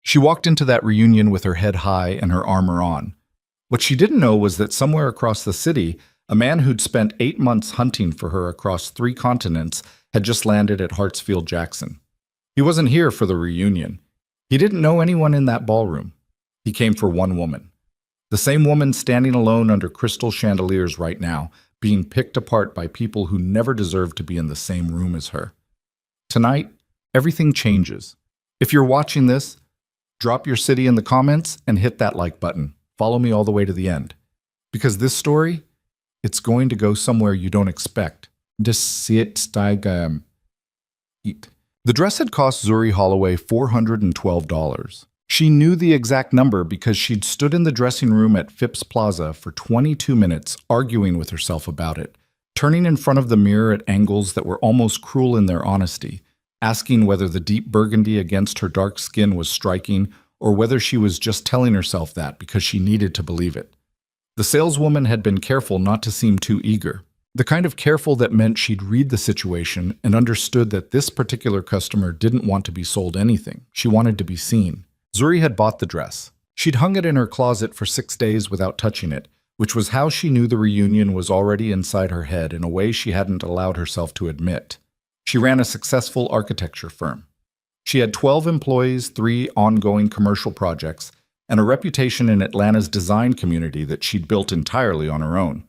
She walked into that reunion with her head high and her armor on. What she didn't know was that somewhere across the city, a man who'd spent 8 months hunting for her across 3 continents had just landed at Hartsfield-Jackson. He wasn't here for the reunion. He didn't know anyone in that ballroom. He came for one woman. The same woman standing alone under crystal chandeliers right now, being picked apart by people who never deserved to be in the same room as her. Tonight, everything changes. If you're watching this, drop your city in the comments and hit that like button. Follow me all the way to the end. Because this story, it's going to go somewhere you don't expect. The dress had cost Zuri Holloway $412. She knew the exact number because she'd stood in the dressing room at Phipps Plaza for 22 minutes arguing with herself about it, turning in front of the mirror at angles that were almost cruel in their honesty, asking whether the deep burgundy against her dark skin was striking or whether she was just telling herself that because she needed to believe it. The saleswoman had been careful not to seem too eager. The kind of careful that meant she'd read the situation and understood that this particular customer didn't want to be sold anything. She wanted to be seen. Zuri had bought the dress. She'd hung it in her closet for 6 days without touching it, which was how she knew the reunion was already inside her head in a way she hadn't allowed herself to admit. She ran a successful architecture firm. She had 12 employees, 3 ongoing commercial projects, and a reputation in Atlanta's design community that she'd built entirely on her own.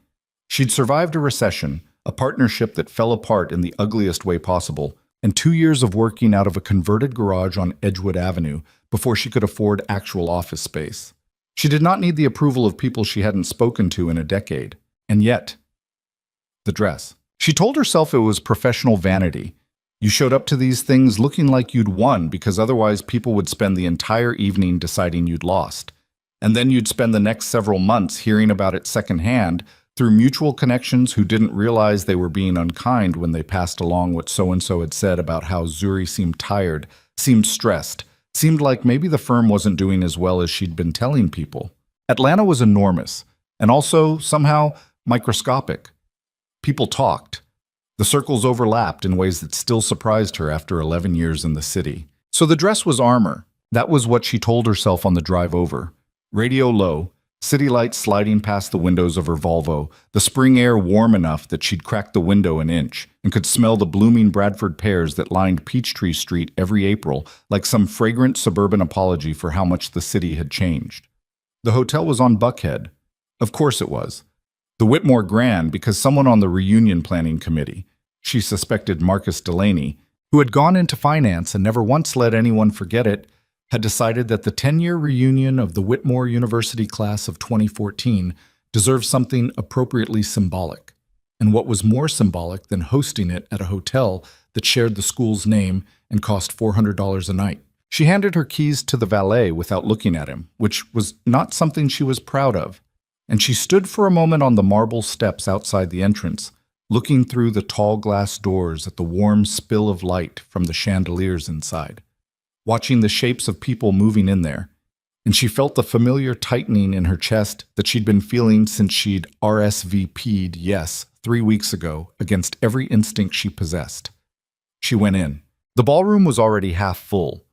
She'd survived a recession, a partnership that fell apart in the ugliest way possible, and 2 years of working out of a converted garage on Edgewood Avenue before she could afford actual office space. She did not need the approval of people she hadn't spoken to in a decade. And yet, the dress. She told herself it was professional vanity. You showed up to these things looking like you'd won because otherwise people would spend the entire evening deciding you'd lost. And then you'd spend the next several months hearing about it secondhand through mutual connections who didn't realize they were being unkind when they passed along what so-and-so had said about how Zuri seemed tired, seemed stressed, seemed like maybe the firm wasn't doing as well as she'd been telling people. Atlanta was enormous, and also, somehow, microscopic. People talked. The circles overlapped in ways that still surprised her after 11 years in the city. So the dress was armor. That was what she told herself on the drive over. Radio low, city lights sliding past the windows of her Volvo, the spring air warm enough that she'd cracked the window an inch and could smell the blooming Bradford pears that lined Peachtree Street every April like some fragrant suburban apology for how much the city had changed. The hotel was on Buckhead. Of course it was. The Whitmore Grand because someone on the reunion planning committee, she suspected Marcus Delaney, who had gone into finance and never once let anyone forget it, had decided that the 10-year reunion of the Whitmore University class of 2014 deserved something appropriately symbolic. And what was more symbolic than hosting it at a hotel that shared the school's name and cost $400 a night? She handed her keys to the valet without looking at him, which was not something she was proud of. And she stood for a moment on the marble steps outside the entrance, looking through the tall glass doors at the warm spill of light from the chandeliers inside, watching the shapes of people moving in there, and she felt the familiar tightening in her chest that she'd been feeling since she'd RSVP'd yes 3 weeks ago against every instinct she possessed. She went in. The ballroom was already half full,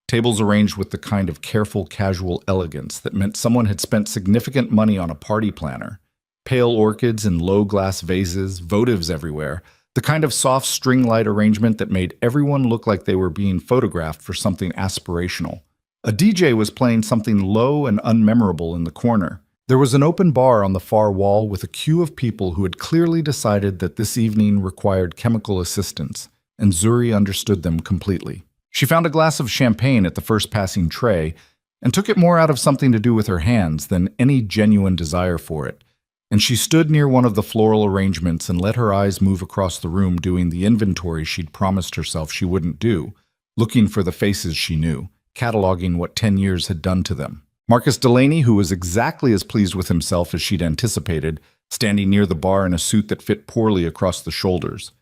tables arranged with the kind of careful, casual elegance that meant someone had spent significant money on a party planner. Pale orchids in low glass vases, votives everywhere, the kind of soft string light arrangement that made everyone look like they were being photographed for something aspirational. A DJ was playing something low and unmemorable in the corner. There was an open bar on the far wall with a queue of people who had clearly decided that this evening required chemical assistance, and Zuri understood them completely. She found a glass of champagne at the first passing tray and took it more out of something to do with her hands than any genuine desire for it. And she stood near one of the floral arrangements and let her eyes move across the room doing the inventory she'd promised herself she wouldn't do, looking for the faces she knew, cataloging what 10 years had done to them. Marcus Delaney, who was exactly as pleased with himself as she'd anticipated, standing near the bar in a suit that fit poorly across the shoulders.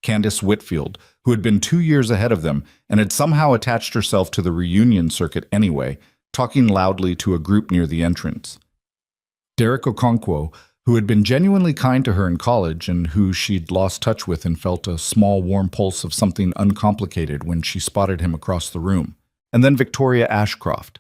Candace Whitfield, who had been 2 years ahead of them and had somehow attached herself to the reunion circuit anyway, talking loudly to a group near the entrance. Derek Okonkwo, who had been genuinely kind to her in college and who she'd lost touch with and felt a small warm pulse of something uncomplicated when she spotted him across the room. and then Victoria Ashcroft.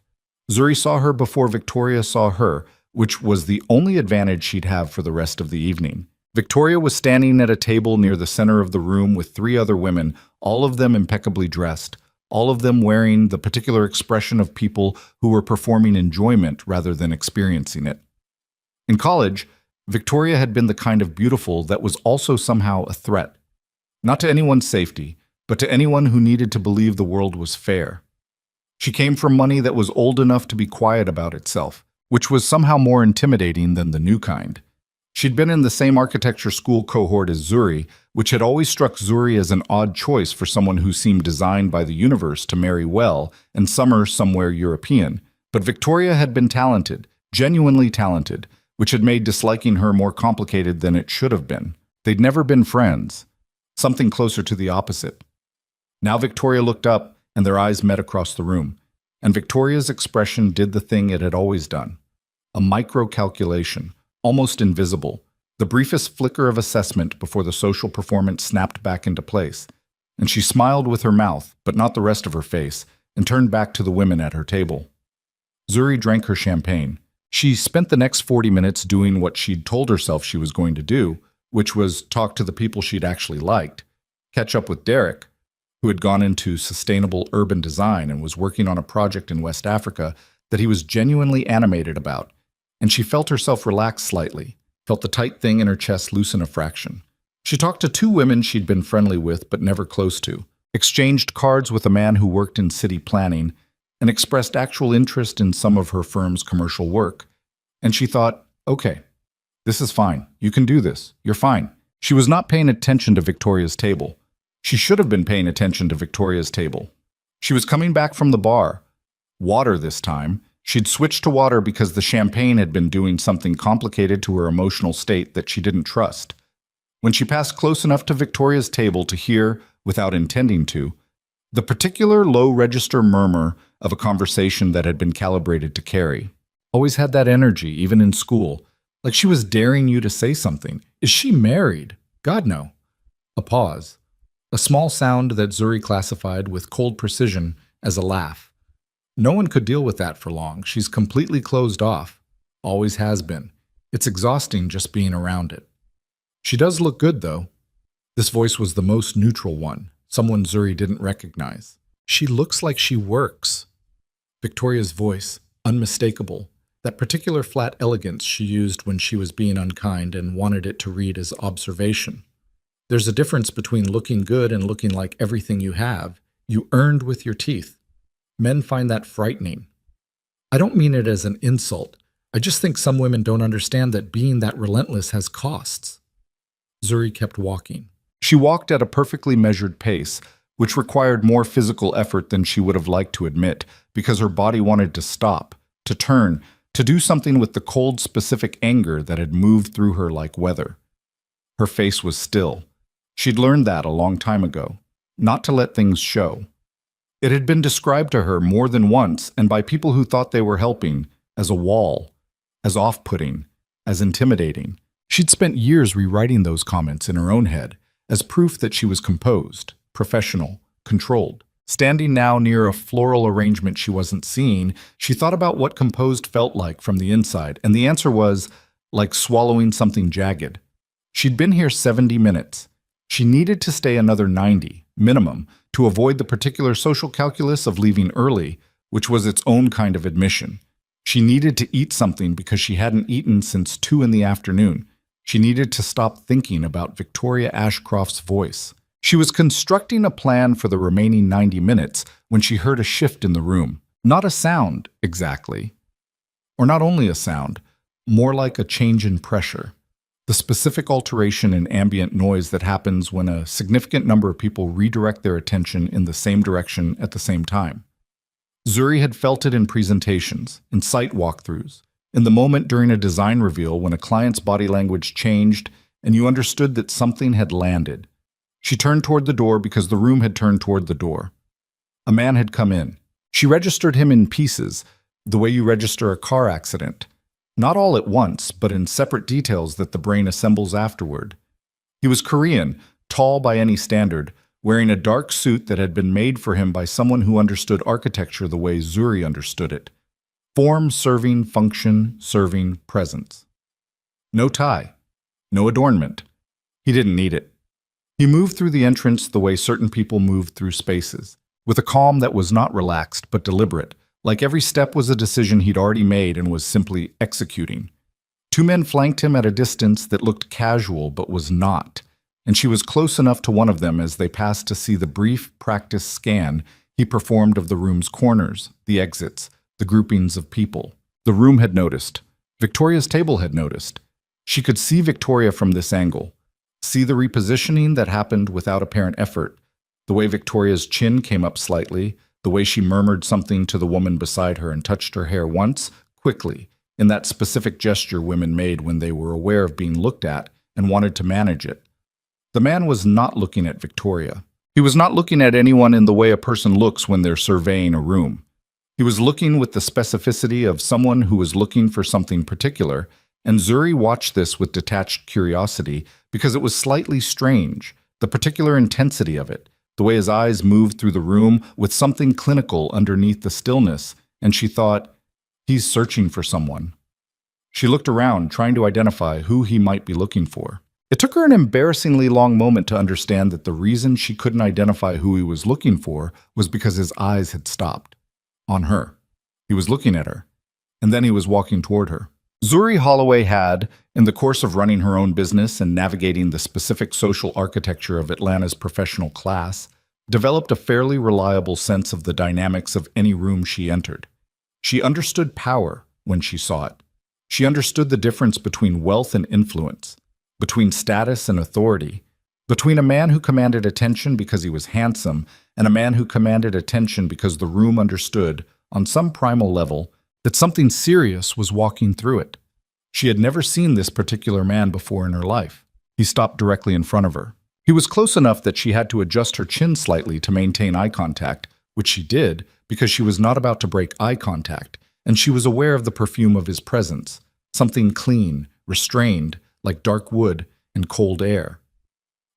Zuri saw her before Victoria saw her, which was the only advantage she'd have for the rest of the evening. Victoria was standing at a table near the center of the room with three other women, all of them impeccably dressed, all of them wearing the particular expression of people who were performing enjoyment rather than experiencing it. In college, Victoria had been the kind of beautiful that was also somehow a threat, not to anyone's safety, but to anyone who needed to believe the world was fair. She came from money that was old enough to be quiet about itself, which was somehow more intimidating than the new kind. She'd been in the same architecture school cohort as Zuri, which had always struck Zuri as an odd choice for someone who seemed designed by the universe to marry well and summer somewhere European. But Victoria had been talented, genuinely talented, which had made disliking her more complicated than it should have been. They'd never been friends, something closer to the opposite. Now Victoria looked up, and their eyes met across the room, and Victoria's expression did the thing it had always done. A micro-calculation, almost invisible, the briefest flicker of assessment before the social performance snapped back into place, and she smiled with her mouth, but not the rest of her face, and turned back to the women at her table. Zuri drank her champagne. She spent the next 40 minutes doing what she'd told herself she was going to do, which was talk to the people she'd actually liked, catch up with Derek, who had gone into sustainable urban design and was working on a project in West Africa that he was genuinely animated about, and she felt herself relax slightly, felt the tight thing in her chest loosen a fraction. She talked to two women she'd been friendly with but never close to, exchanged cards with a man who worked in city planning, and expressed actual interest in some of her firm's commercial work. And she thought, okay, this is fine. You can do this. You're fine. She was not paying attention to Victoria's table. She should have been paying attention to Victoria's table. She was coming back from the bar. Water this time. She'd switched to water because the champagne had been doing something complicated to her emotional state that she didn't trust. When she passed close enough to Victoria's table to hear, without intending to, the particular low-register murmur of a conversation that had been calibrated to carry. Always had that energy, even in school, like she was daring you to say something. Is she married? God, no. A pause. A small sound that Zuri classified with cold precision as a laugh. No one could deal with that for long. She's completely closed off. Always has been. It's exhausting just being around it. She does look good, though. This voice was the most neutral one, someone Zuri didn't recognize. She looks like she works. Victoria's voice, unmistakable. That particular flat elegance she used when she was being unkind and wanted it to read as observation. There's a difference between looking good and looking like everything you have, you earned with your teeth. Men find that frightening. I don't mean it as an insult. I just think some women don't understand that being that relentless has costs. Zuri kept walking. She walked at a perfectly measured pace, which required more physical effort than she would have liked to admit, because her body wanted to stop, to turn, to do something with the cold, specific anger that had moved through her like weather. Her face was still. She'd learned that a long time ago, not to let things show. It had been described to her more than once, and by people who thought they were helping, as a wall, as off-putting, as intimidating. She'd spent years rewriting those comments in her own head, as proof that she was composed, professional, controlled. Standing now near a floral arrangement she wasn't seeing, she thought about what composed felt like from the inside, and the answer was, like swallowing something jagged. She'd been here 70 minutes. She needed to stay another 90, minimum, to avoid the particular social calculus of leaving early, which was its own kind of admission. She needed to eat something because she hadn't eaten since 2 in the afternoon. She needed to stop thinking about Victoria Ashcroft's voice. She was constructing a plan for the remaining 90 minutes when she heard a shift in the room. Not a sound, exactly. Or not only a sound, more like a change in pressure. The specific alteration in ambient noise that happens when a significant number of people redirect their attention in the same direction at the same time. Zuri had felt it in presentations, in site walkthroughs, in the moment during a design reveal when a client's body language changed and you understood that something had landed. She turned toward the door because the room had turned toward the door. A man had come in. She registered him in pieces, the way you register a car accident. Not all at once, but in separate details that the brain assembles afterward. He was Korean, tall by any standard, wearing a dark suit that had been made for him by someone who understood architecture the way Zuri understood it. Form serving function serving presence. No tie. No adornment. He didn't need it. He moved through the entrance the way certain people moved through spaces, with a calm that was not relaxed but deliberate, like every step was a decision he'd already made and was simply executing. Two men flanked him at a distance that looked casual but was not, and she was close enough to one of them as they passed to see the brief practice scan he performed of the room's corners, the exits, the groupings of people. The room had noticed. Victoria's table had noticed. She could see Victoria from this angle, see the repositioning that happened without apparent effort, the way Victoria's chin came up slightly, the way she murmured something to the woman beside her and touched her hair once, quickly, in that specific gesture women made when they were aware of being looked at and wanted to manage it. The man was not looking at Victoria. He was not looking at anyone in the way a person looks when they're surveying a room. He was looking with the specificity of someone who was looking for something particular, and Zuri watched this with detached curiosity because it was slightly strange, the particular intensity of it, the way his eyes moved through the room with something clinical underneath the stillness, and she thought, he's searching for someone. She looked around, trying to identify who he might be looking for. It took her an embarrassingly long moment to understand that the reason she couldn't identify who he was looking for was because his eyes had stopped. On her. He was looking at her, and then he was walking toward her. Zuri Holloway had, in the course of running her own business and navigating the specific social architecture of Atlanta's professional class, developed a fairly reliable sense of the dynamics of any room she entered. She understood power when she saw it. She understood the difference between wealth and influence, between status and authority, between a man who commanded attention because he was handsome and a man who commanded attention because the room understood, on some primal level, that something serious was walking through it. She had never seen this particular man before in her life. He stopped directly in front of her. He was close enough that she had to adjust her chin slightly to maintain eye contact, which she did because she was not about to break eye contact, and she was aware of the perfume of his presence, something clean, restrained, like dark wood and cold air.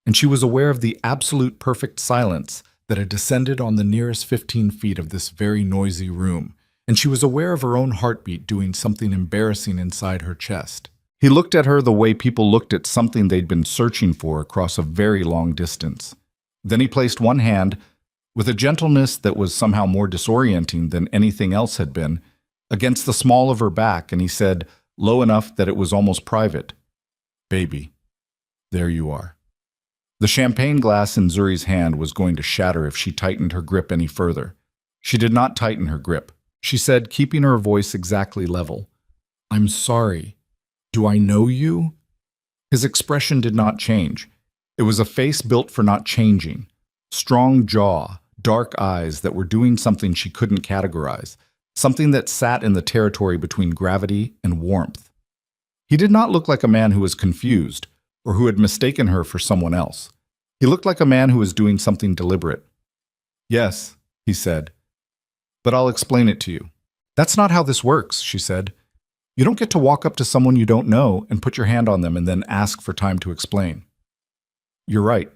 And she was aware of the absolute perfect silence that had descended on the nearest 15 feet of this very noisy room, and she was aware of her own heartbeat doing something embarrassing inside her chest. He looked at her the way people looked at something they'd been searching for across a very long distance. Then he placed one hand, with a gentleness that was somehow more disorienting than anything else had been, against the small of her back, and he said, low enough that it was almost private, "Baby, there you are." The champagne glass in Zuri's hand was going to shatter if she tightened her grip any further. She did not tighten her grip. She said, keeping her voice exactly level, "I'm sorry. Do I know you?" His expression did not change. It was a face built for not changing. Strong jaw, dark eyes that were doing something she couldn't categorize, something that sat in the territory between gravity and warmth. He did not look like a man who was confused, or who had mistaken her for someone else. He looked like a man who was doing something deliberate. "Yes," he said, "but I'll explain it to you." "That's not how this works," she said. "You don't get to walk up to someone you don't know and put your hand on them and then ask for time to explain." "You're right."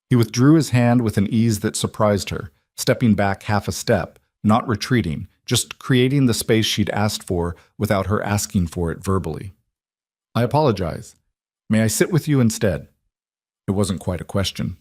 He withdrew his hand with an ease that surprised her, stepping back half a step, not retreating, just creating the space she'd asked for without her asking for it verbally. "I apologize. May I sit with you instead?" It wasn't quite a question.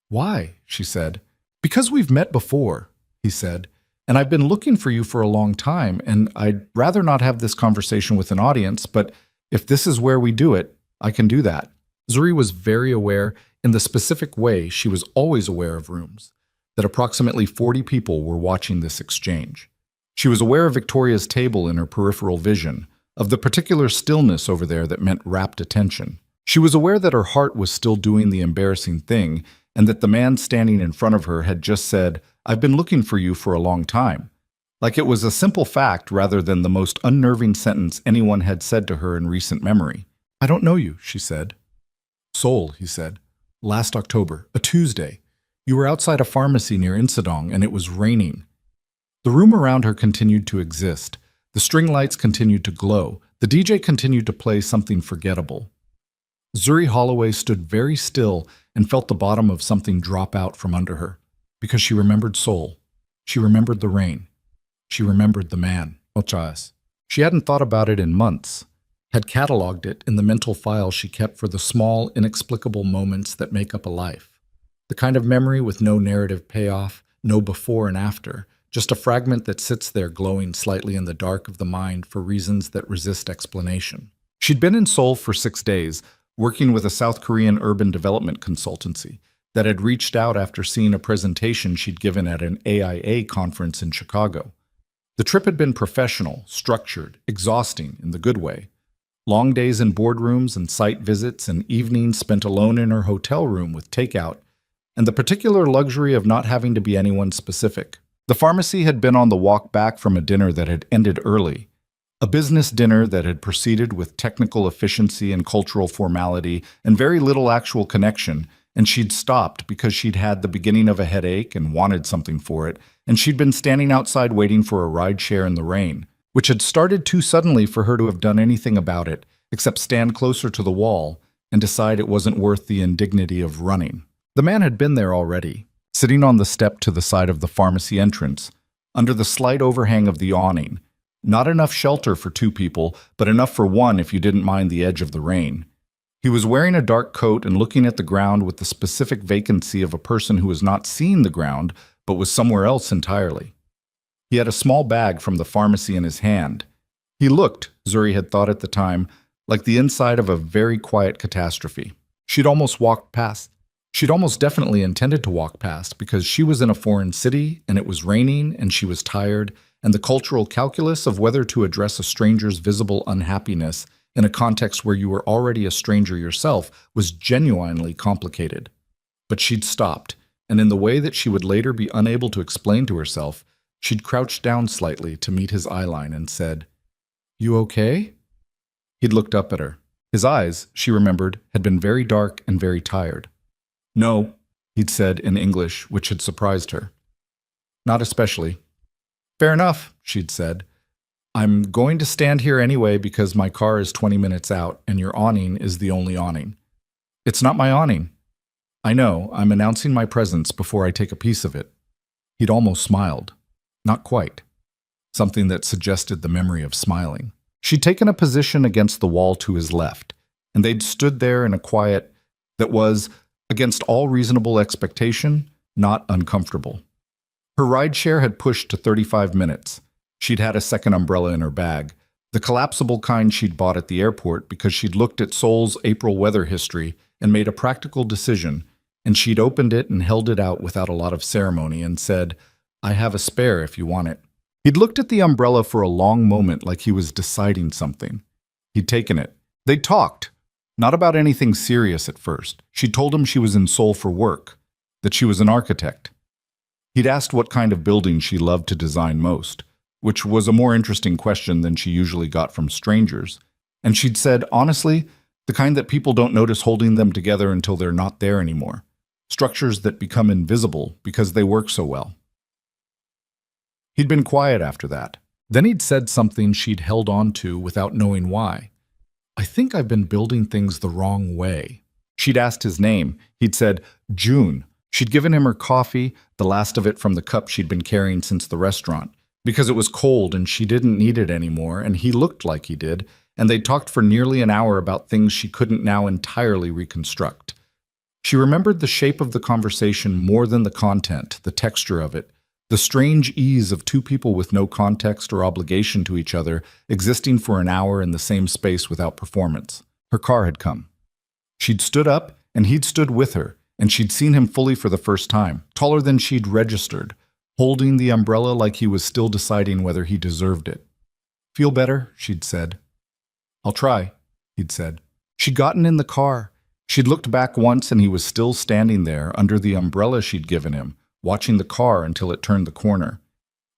"Why?" she said. "Because we've met before," he said, "and I've been looking for you for a long time, and I'd rather not have this conversation with an audience, but if this is where we do it, I can do that." Zuri was very aware, in the specific way she was always aware of rooms, that approximately 40 people were watching this exchange. She was aware of Victoria's table in her peripheral vision, of the particular stillness over there that meant rapt attention. She was aware that her heart was still doing the embarrassing thing, and that the man standing in front of her had just said, "I've been looking for you for a long time." Like it was a simple fact rather than the most unnerving sentence anyone had said to her in recent memory. "I don't know you," she said. "Seoul," he said. "Last October, a Tuesday. You were outside a pharmacy near Insadong, and it was raining." The room around her continued to exist. The string lights continued to glow. The DJ continued to play something forgettable. Zuri Holloway stood very still and felt the bottom of something drop out from under her. Because she remembered Seoul. She remembered the rain. She remembered the man, Ochas. She hadn't thought about it in months, had cataloged it in the mental file she kept for the small, inexplicable moments that make up a life. The kind of memory with no narrative payoff, no before and after, just a fragment that sits there glowing slightly in the dark of the mind for reasons that resist explanation. She'd been in Seoul for 6 days, working with a South Korean urban development consultancy that had reached out after seeing a presentation she'd given at an AIA conference in Chicago. The trip had been professional, structured, exhausting in the good way. Long days in boardrooms and site visits and evenings spent alone in her hotel room with takeout, and the particular luxury of not having to be anyone specific. The pharmacy had been on the walk back from a dinner that had ended early, a business dinner that had proceeded with technical efficiency and cultural formality and very little actual connection, and she'd stopped because she'd had the beginning of a headache and wanted something for it, and she'd been standing outside waiting for a rideshare in the rain, which had started too suddenly for her to have done anything about it, except stand closer to the wall and decide it wasn't worth the indignity of running. The man had been there already, sitting on the step to the side of the pharmacy entrance, under the slight overhang of the awning. Not enough shelter for 2 people, but enough for 1 if you didn't mind the edge of the rain. He was wearing a dark coat and looking at the ground with the specific vacancy of a person who was not seeing the ground, but was somewhere else entirely. He had a small bag from the pharmacy in his hand. He looked, Zuri had thought at the time, like the inside of a very quiet catastrophe. She'd almost definitely intended to walk past because she was in a foreign city and it was raining and she was tired, and the cultural calculus of whether to address a stranger's visible unhappiness in a context where you were already a stranger yourself was genuinely complicated. But she'd stopped, and in the way that she would later be unable to explain to herself, she'd crouched down slightly to meet his eyeline and said, "You okay?" He'd looked up at her. His eyes, she remembered, had been very dark and very tired. "No," he'd said in English, which had surprised her. "Not especially." "Fair enough," she'd said. "I'm going to stand here anyway because my car is 20 minutes out and your awning is the only awning." "It's not my awning." "I know, I'm announcing my presence before I take a piece of it." He'd almost smiled. Not quite. Something that suggested the memory of smiling. She'd taken a position against the wall to his left, and they'd stood there in a quiet that was, against all reasonable expectation, not uncomfortable. Her rideshare had pushed to 35 minutes. She'd had a second umbrella in her bag, the collapsible kind she'd bought at the airport because she'd looked at Seoul's April weather history and made a practical decision, and she'd opened it and held it out without a lot of ceremony and said, "I have a spare if you want it." He'd looked at the umbrella for a long moment like he was deciding something. He'd taken it. They'd talked. Not about anything serious at first. She'd told him she was in Seoul for work, that she was an architect. He'd asked what kind of building she loved to design most, which was a more interesting question than she usually got from strangers. And she'd said, honestly, the kind that people don't notice holding them together until they're not there anymore. Structures that become invisible because they work so well. He'd been quiet after that. Then he'd said something she'd held on to without knowing why. "I think I've been building things the wrong way." She'd asked his name. He'd said, "June." She'd given him her coffee, the last of it from the cup she'd been carrying since the restaurant, because it was cold and she didn't need it anymore, and he looked like he did, and they'd talked for nearly an hour about things she couldn't now entirely reconstruct. She remembered the shape of the conversation more than the content, the texture of it, the strange ease of 2 people with no context or obligation to each other existing for an hour in the same space without performance. Her car had come. She'd stood up, and he'd stood with her, and she'd seen him fully for the first time, taller than she'd registered, holding the umbrella like he was still deciding whether he deserved it. "Feel better?" she'd said. "I'll try," he'd said. She'd gotten in the car. She'd looked back once and he was still standing there under the umbrella she'd given him, watching the car until it turned the corner.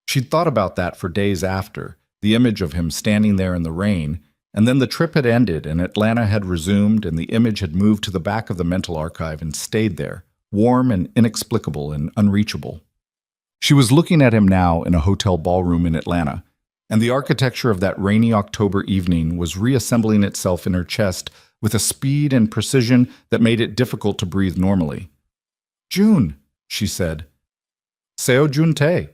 She'd thought about that for days after, the image of him standing there in the rain, and then the trip had ended and Atlanta had resumed and the image had moved to the back of the mental archive and stayed there, warm and inexplicable and unreachable. She was looking at him now in a hotel ballroom in Atlanta, and the architecture of that rainy October evening was reassembling itself in her chest with a speed and precision that made it difficult to breathe normally. "June," she said. "Seo Jun-tae,"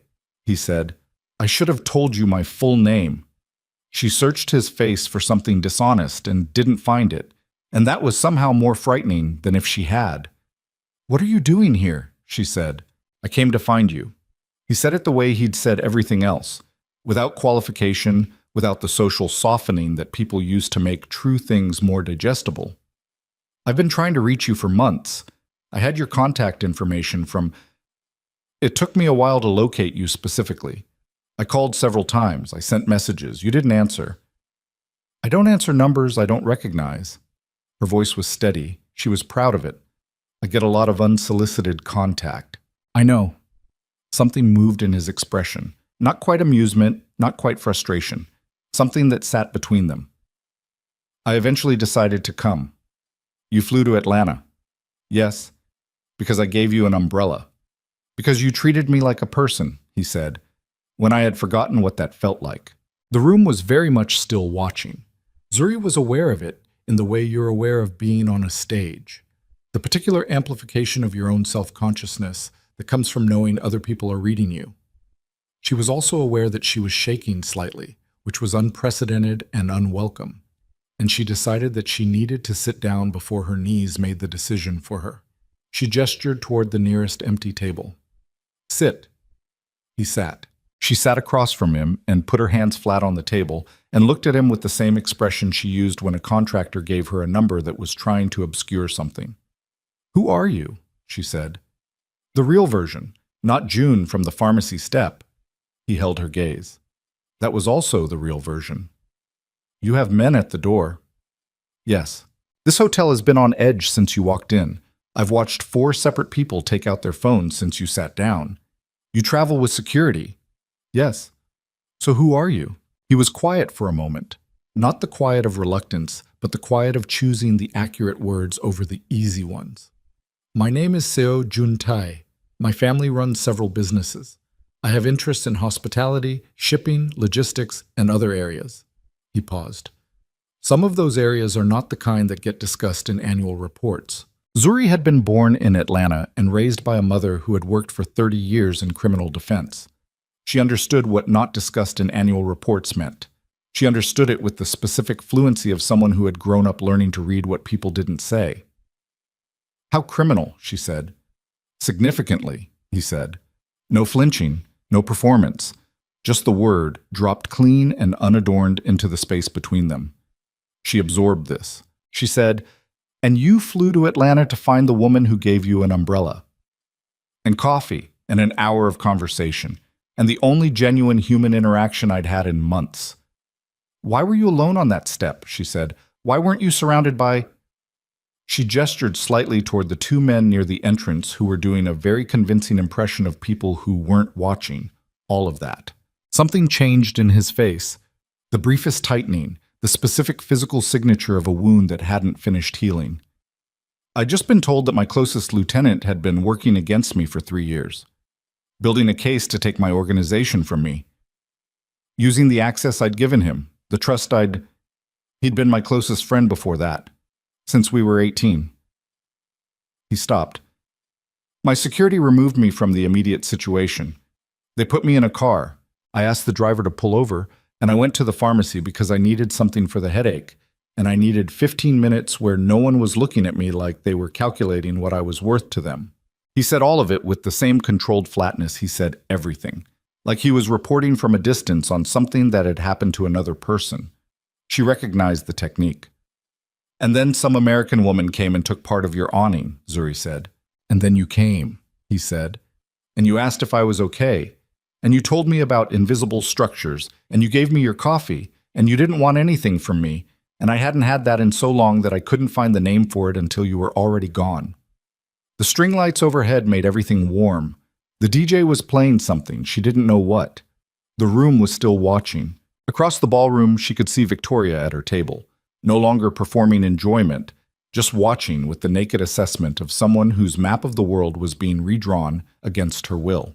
he said. "I should have told you my full name." She searched his face for something dishonest and didn't find it, and that was somehow more frightening than if she had. "What are you doing here?" she said. "I came to find you." He said it the way he'd said everything else, without qualification, without the social softening that people use to make true things more digestible. "I've been trying to reach you for months. I had your contact information from... It took me a while to locate you specifically. I called several times. I sent messages. You didn't answer." "I don't answer numbers I don't recognize." Her voice was steady. She was proud of it. "I get a lot of unsolicited contact." "I know." Something moved in his expression. Not quite amusement, not quite frustration. Something that sat between them. "I eventually decided to come." "You flew to Atlanta." "Yes, because I gave you an umbrella. Because you treated me like a person," he said, when I had forgotten what that felt like. The room was very much still watching. Zuri was aware of it in the way you're aware of being on a stage. The particular amplification of your own self-consciousness that comes from knowing other people are reading you. She was also aware that she was shaking slightly, which was unprecedented and unwelcome, and she decided that she needed to sit down before her knees made the decision for her. She gestured toward the nearest empty table. "Sit." He sat. She sat across from him and put her hands flat on the table and looked at him with the same expression she used when a contractor gave her a number that was trying to obscure something. "Who are you?" she said. "The real version, not June from the pharmacy step." He held her gaze. "That was also the real version." "You have men at the door." "Yes. This hotel has been on edge since you walked in. I've watched 4 separate people take out their phones since you sat down. You travel with security." "Yes." "So who are you?" He was quiet for a moment. Not the quiet of reluctance, but the quiet of choosing the accurate words over the easy ones. "My name is Seo Jun-tae. My family runs several businesses. I have interests in hospitality, shipping, logistics, and other areas." He paused. "Some of those areas are not the kind that get discussed in annual reports." Zuri had been born in Atlanta and raised by a mother who had worked for 30 years in criminal defense. She understood what not discussed in annual reports meant. She understood it with the specific fluency of someone who had grown up learning to read what people didn't say. "How criminal," she said. "Significantly," he said. No flinching, no performance. Just the word, dropped clean and unadorned into the space between them. She absorbed this. She said, "And you flew to Atlanta to find the woman who gave you an umbrella. And coffee, and an hour of conversation, and the only genuine human interaction I'd had in months. Why were you alone on that step?" she said. "Why weren't you surrounded by—" She gestured slightly toward the 2 men near the entrance who were doing a very convincing impression of people who weren't watching, all of that. Something changed in his face. The briefest tightening, the specific physical signature of a wound that hadn't finished healing. "I'd just been told that my closest lieutenant had been working against me for 3 years. Building a case to take my organization from me. Using the access I'd given him, the trust He'd been my closest friend before that, since we were 18. He stopped. "My security removed me from the immediate situation. They put me in a car. I asked the driver to pull over, and I went to the pharmacy because I needed something for the headache, and I needed 15 minutes where no one was looking at me like they were calculating what I was worth to them." He said all of it with the same controlled flatness he said everything, like he was reporting from a distance on something that had happened to another person. She recognized the technique. "And then some American woman came and took part of your awning," Zuri said. "And then you came," he said. "And you asked if I was okay. And you told me about invisible structures, and you gave me your coffee, and you didn't want anything from me, and I hadn't had that in so long that I couldn't find the name for it until you were already gone. The string lights overhead made everything warm. The DJ was playing something, she didn't know what. The room was still watching. Across the ballroom, she could see Victoria at her table, no longer performing enjoyment, just watching with the naked assessment of someone whose map of the world was being redrawn against her will.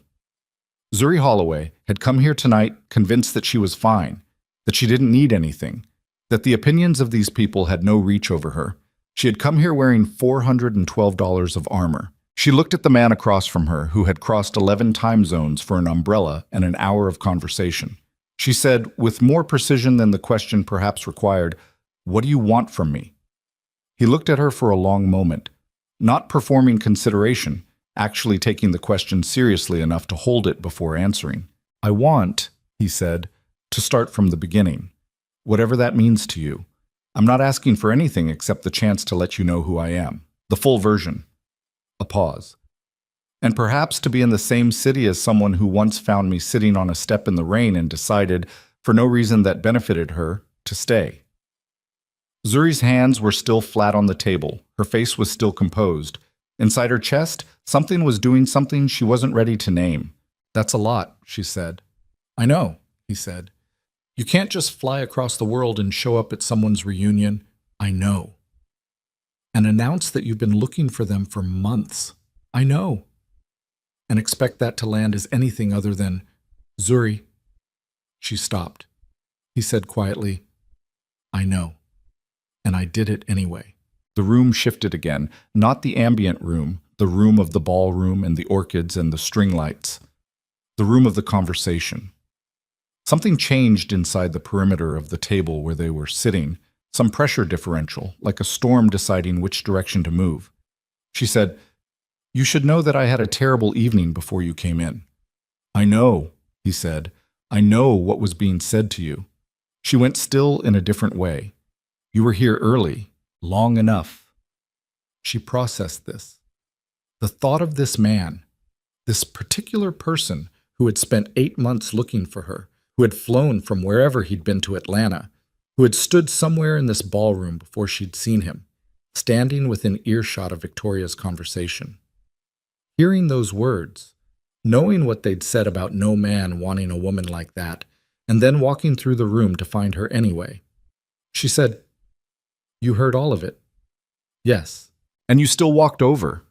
Zuri Holloway had come here tonight convinced that she was fine, that she didn't need anything, that the opinions of these people had no reach over her, She had come here wearing $412 of armor. She looked at the man across from her, who had crossed 11 time zones for an umbrella and an hour of conversation. She said, with more precision than the question perhaps required, "What do you want from me?" He looked at her for a long moment, not performing consideration, actually taking the question seriously enough to hold it before answering. "I want," he said, "to start from the beginning, whatever that means to you. I'm not asking for anything except the chance to let you know who I am, the full version." A pause. "And perhaps to be in the same city as someone who once found me sitting on a step in the rain and decided, for no reason that benefited her, to stay." Zuri's hands were still flat on the table. Her face was still composed. Inside her chest, something was doing something she wasn't ready to name. "That's a lot," she said. "I know," he said. "You can't just fly across the world and show up at someone's reunion. I know. And announce that you've been looking for them for months. I know. And expect that to land as anything other than, Zuri." She stopped. He said quietly, "I know. And I did it anyway." The room shifted again, not the ambient room, the room of the ballroom and the orchids and the string lights. The room of the conversation. Something changed inside the perimeter of the table where they were sitting, some pressure differential, like a storm deciding which direction to move. She said, "You should know that I had a terrible evening before you came in." "I know," he said. "I know what was being said to you." She went still in a different way. "You were here early, long enough." She processed this. The thought of this man, this particular person who had spent 8 months looking for her, who had flown from wherever he'd been to Atlanta, who had stood somewhere in this ballroom before she'd seen him, standing within earshot of Victoria's conversation. Hearing those words, knowing what they'd said about no man wanting a woman like that, and then walking through the room to find her anyway. She said, "You heard all of it?" "Yes." "And you still walked over?"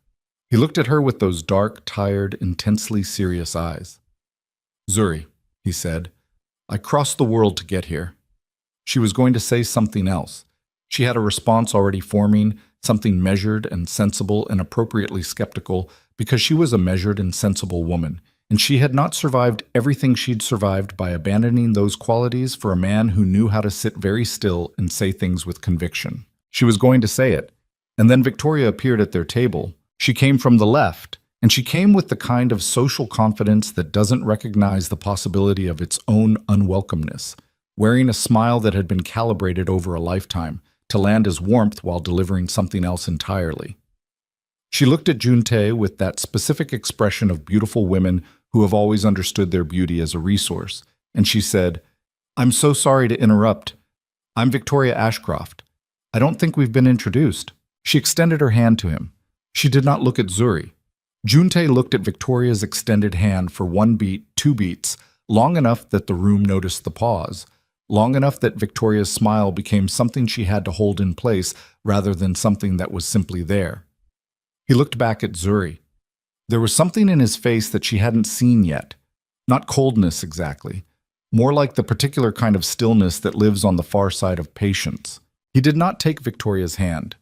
He looked at her with those dark, tired, intensely serious eyes. "Zuri," he said, "I crossed the world to get here." She was going to say something else. She had a response already forming, something measured and sensible and appropriately skeptical, because she was a measured and sensible woman, and she had not survived everything she'd survived by abandoning those qualities for a man who knew how to sit very still and say things with conviction. She was going to say it, and then Victoria appeared at their table. She came from the left, and she came with the kind of social confidence that doesn't recognize the possibility of its own unwelcomeness, wearing a smile that had been calibrated over a lifetime to land as warmth while delivering something else entirely. She looked at Juntae with that specific expression of beautiful women who have always understood their beauty as a resource, and she said, "I'm so sorry to interrupt. I'm Victoria Ashcroft. I don't think we've been introduced." She extended her hand to him. She did not look at Zuri. Juntae looked at Victoria's extended hand for 1 beat, 2 beats, long enough that the room noticed the pause, long enough that Victoria's smile became something she had to hold in place rather than something that was simply there. He looked back at Zuri. There was something in his face that she hadn't seen yet. Not coldness exactly, more like the particular kind of stillness that lives on the far side of patience. He did not take Victoria's hand.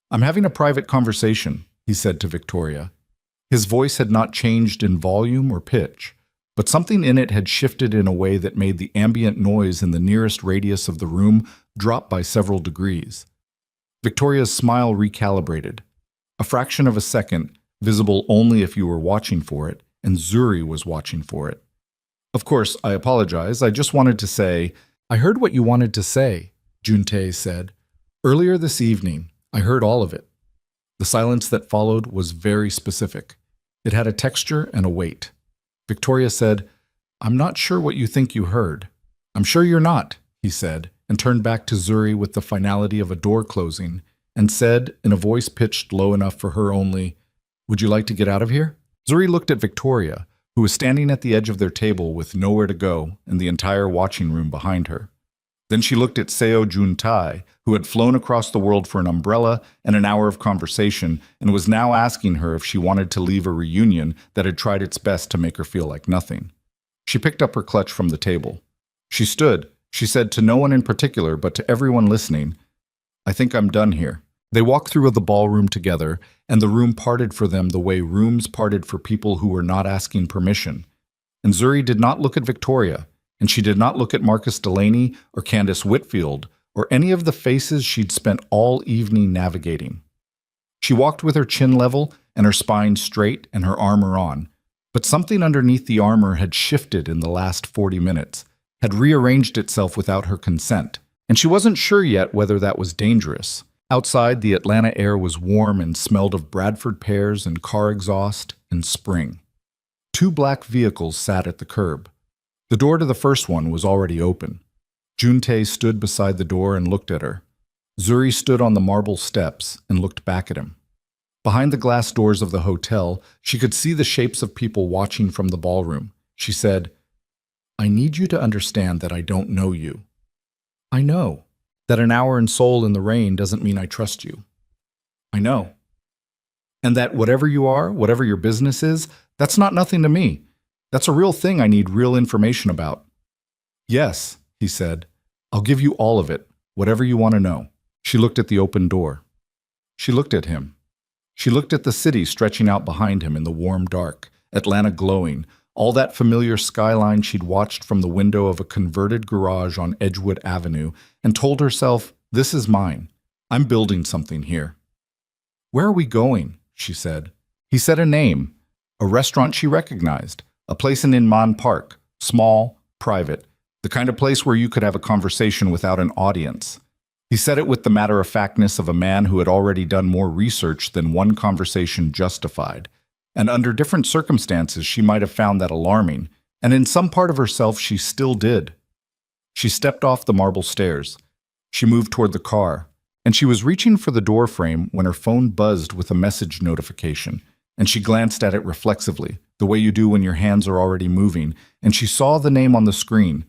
"I'm having a private conversation," he said to Victoria. His voice had not changed in volume or pitch, but something in it had shifted in a way that made the ambient noise in the nearest radius of the room drop by several degrees. Victoria's smile recalibrated. A fraction of a second, visible only if you were watching for it, and Zuri was watching for it. "Of course, I apologize. I just wanted to say—" "I heard what you wanted to say," Juntae said. "Earlier this evening, I heard all of it." The silence that followed was very specific. It had a texture and a weight. Victoria said, "I'm not sure what you think you heard." "I'm sure you're not," he said, and turned back to Zuri with the finality of a door closing, and said, in a voice pitched low enough for her only, "Would you like to get out of here?" Zuri looked at Victoria, who was standing at the edge of their table with nowhere to go and the entire watching room behind her. Then she looked at Seo Juntae, who had flown across the world for an umbrella and an hour of conversation, and was now asking her if she wanted to leave a reunion that had tried its best to make her feel like nothing. She picked up her clutch from the table. She stood. She said to no one in particular, but to everyone listening, "I think I'm done here. They walked through the ballroom together, and the room parted for them the way rooms parted for people who were not asking permission. And Zuri did not look at Victoria, and she did not look at Marcus Delaney or Candace Whitfield or any of the faces she'd spent all evening navigating. She walked with her chin level and her spine straight and her armor on, but something underneath the armor had shifted in the last 40 minutes, had rearranged itself without her consent, and she wasn't sure yet whether that was dangerous. Outside, the Atlanta air was warm and smelled of Bradford pears and car exhaust and spring. 2 black vehicles sat at the curb. The door to the first one was already open. Juntae stood beside the door and looked at her. Zuri stood on the marble steps and looked back at him. Behind the glass doors of the hotel, she could see the shapes of people watching from the ballroom. She said, "I need you to understand that I don't know you. I know that an hour in Seoul in the rain doesn't mean I trust you. I know. And that whatever you are, whatever your business is, that's not nothing to me. That's a real thing I need real information about." "Yes," he said. "I'll give you all of it, whatever you want to know." She looked at the open door. She looked at him. She looked at the city stretching out behind him in the warm dark, Atlanta glowing, all that familiar skyline she'd watched from the window of a converted garage on Edgewood Avenue, and told herself, "This is mine. I'm building something here." "Where are we going?" she said. He said a name, a restaurant she recognized, a place in Inman Park, small, private, the kind of place where you could have a conversation without an audience. He said it with the matter-of-factness of a man who had already done more research than one conversation justified, and under different circumstances she might have found that alarming, and in some part of herself she still did. She stepped off the marble stairs. She moved toward the car, and she was reaching for the door frame when her phone buzzed with a message notification, and she glanced at it reflexively, the way you do when your hands are already moving, and she saw the name on the screen,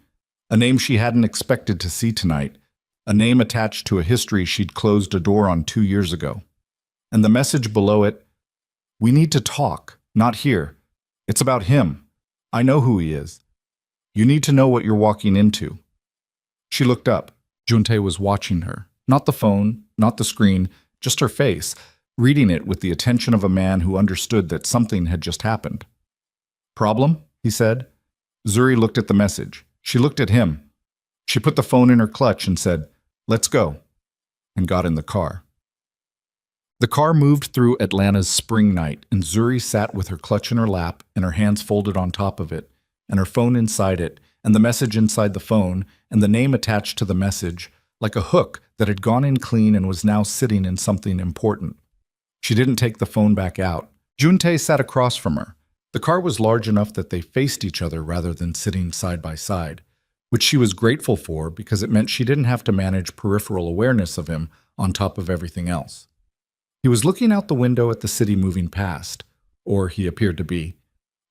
a name she hadn't expected to see tonight, a name attached to a history she'd closed a door on 2 years ago. And the message below it, "We need to talk, not here. It's about him. I know who he is. You need to know what you're walking into." She looked up. Juntae was watching her. Not the phone, not the screen, just her face, reading it with the attention of a man who understood that something had just happened. "Problem?" he said. Zuri looked at the message. She looked at him. She put the phone in her clutch and said, "Let's go," and got in the car. The car moved through Atlanta's spring night, and Zuri sat with her clutch in her lap and her hands folded on top of it, and her phone inside it, and the message inside the phone, and the name attached to the message, like a hook that had gone in clean and was now sitting in something important. She didn't take the phone back out. Juntae sat across from her. The car was large enough that they faced each other rather than sitting side by side, which she was grateful for because it meant she didn't have to manage peripheral awareness of him on top of everything else. He was looking out the window at the city moving past, or he appeared to be,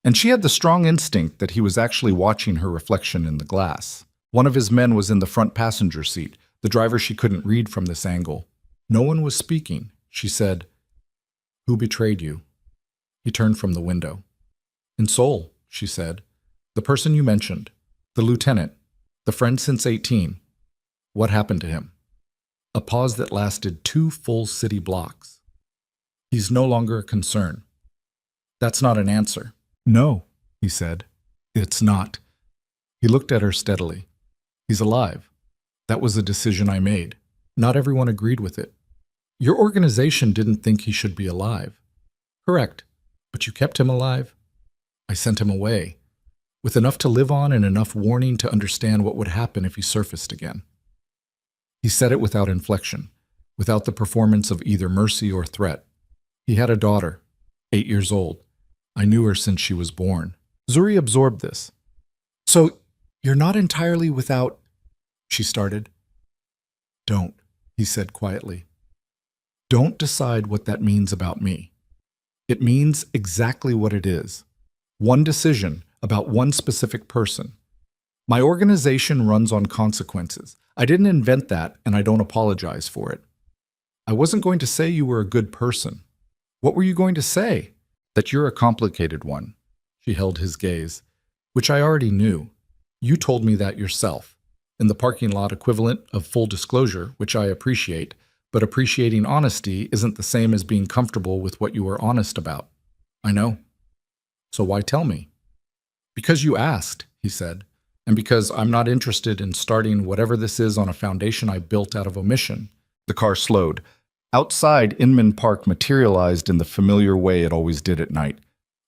and she had the strong instinct that he was actually watching her reflection in the glass. One of his men was in the front passenger seat, the driver she couldn't read from this angle. No one was speaking. She said, "Who betrayed you?" He turned from the window. "In Seoul," she said. "The person you mentioned. The lieutenant. The friend since 18. What happened to him?" A pause that lasted 2 full city blocks. "He's no longer a concern." "That's not an answer." "No," he said. "It's not." He looked at her steadily. "He's alive. That was a decision I made. Not everyone agreed with it. Your organization didn't think he should be alive." "Correct. But you kept him alive." "I sent him away, with enough to live on and enough warning to understand what would happen if he surfaced again." He said it without inflection, without the performance of either mercy or threat. "He had a daughter, 8 years old. I knew her since she was born." Zuri absorbed this. "So, you're not entirely without—" she started. "Don't," he said quietly. "Don't decide what that means about me. It means exactly what it is. One decision about one specific person. My organization runs on consequences. I didn't invent that, and I don't apologize for it. I wasn't going to say you were a good person. What were you going to say? That you're a complicated one." She held his gaze. "Which I already knew. You told me that yourself, in the parking lot equivalent of full disclosure, which I appreciate, But appreciating honesty isn't the same as being comfortable with what you are honest about. I know. So why tell me? Because you asked, he said, and because I'm not interested in starting whatever this is on a foundation I built out of omission. The car slowed. Outside, Inman Park materialized in the familiar way it always did at night.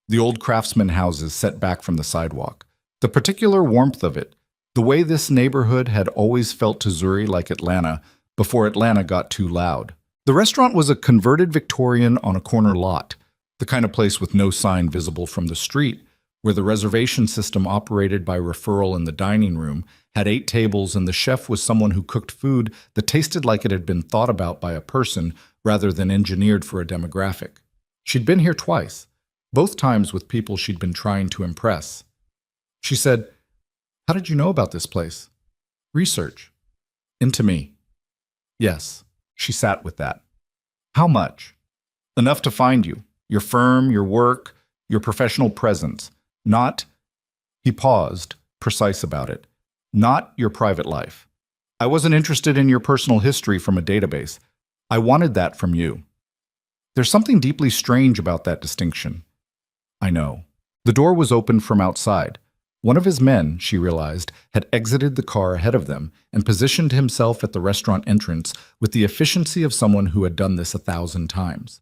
The old craftsman houses set back from the sidewalk. The particular warmth of it, the way this neighborhood had always felt to Zuri like Atlanta before Atlanta got too loud. The restaurant was a converted Victorian on a corner lot, the kind of place with no sign visible from the street, where the reservation system operated by referral in the dining room, had 8 tables, and the chef was someone who cooked food that tasted like it had been thought about by a person rather than engineered for a demographic. She'd been here twice, both times with people she'd been trying to impress. She said, "How did you know about this place?" "Research." "Into me." "Yes." She sat with that. "How much?" "Enough to find you, your firm, your work, your professional presence. Not," he paused, precise about it, "not your private life. I wasn't interested in your personal history from a database. I wanted that from you." There's something deeply strange about that distinction. I know. The door was opened from outside. One of his men, she realized, had exited the car ahead of them and positioned himself at the restaurant entrance with the efficiency of someone who had done this 1,000 times.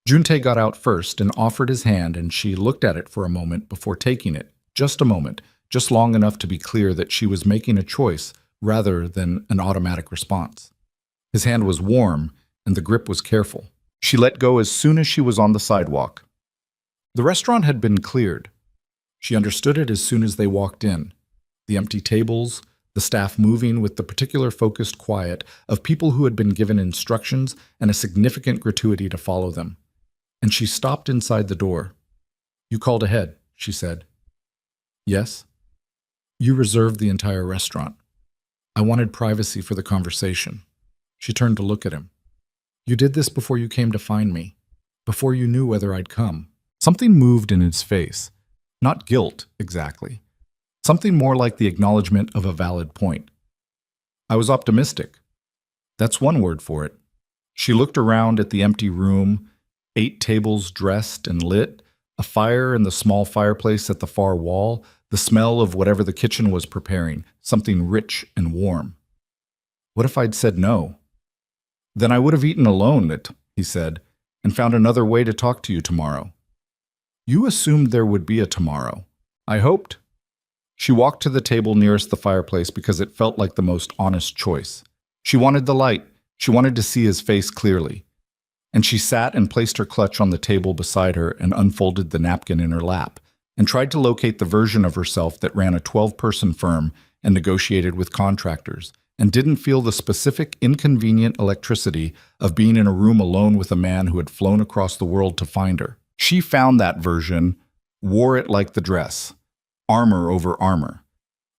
Juntae got out first and offered his hand, and she looked at it for a moment before taking it. Just a moment, just long enough to be clear that she was making a choice rather than an automatic response. His hand was warm, and the grip was careful. She let go as soon as she was on the sidewalk. The restaurant had been cleared. She understood it as soon as they walked in. The empty tables, the staff moving with the particular focused quiet of people who had been given instructions and a significant gratuity to follow them. And she stopped inside the door. "You called ahead," she said. "Yes." "You reserved the entire restaurant. I wanted privacy for the conversation." She turned to look at him. "You did this before you came to find me, before you knew whether I'd come." Something moved in his face. Not guilt, exactly. Something more like the acknowledgement of a valid point. "I was optimistic." That's one word for it. She looked around at the empty room, 8 tables dressed and lit, a fire in the small fireplace at the far wall, the smell of whatever the kitchen was preparing, something rich and warm. What if I'd said no? "Then I would have eaten alone," he said, "and found another way to talk to you tomorrow." "You assumed there would be a tomorrow." "I hoped." She walked to the table nearest the fireplace because it felt like the most honest choice. She wanted the light. She wanted to see his face clearly. And she sat and placed her clutch on the table beside her and unfolded the napkin in her lap, and tried to locate the version of herself that ran a 12-person firm and negotiated with contractors, and didn't feel the specific, inconvenient electricity of being in a room alone with a man who had flown across the world to find her. She found that version, wore it like the dress, armor over armor.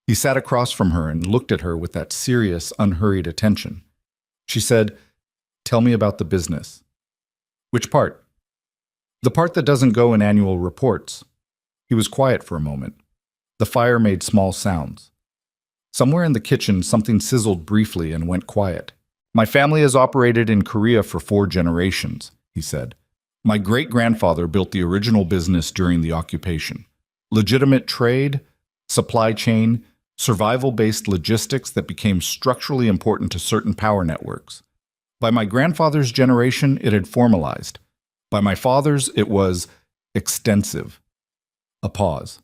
He sat across from her and looked at her with that serious, unhurried attention. She said, "Tell me about the business." "Which part?" "The part that doesn't go in annual reports." He was quiet for a moment. The fire made small sounds. Somewhere in the kitchen, something sizzled briefly and went quiet. "My family has operated in Korea for 4 generations," he said. "My great-grandfather built the original business during the occupation. Legitimate trade, supply chain, survival-based logistics that became structurally important to certain power networks. By my grandfather's generation, it had formalized. By my father's, it was extensive." A pause.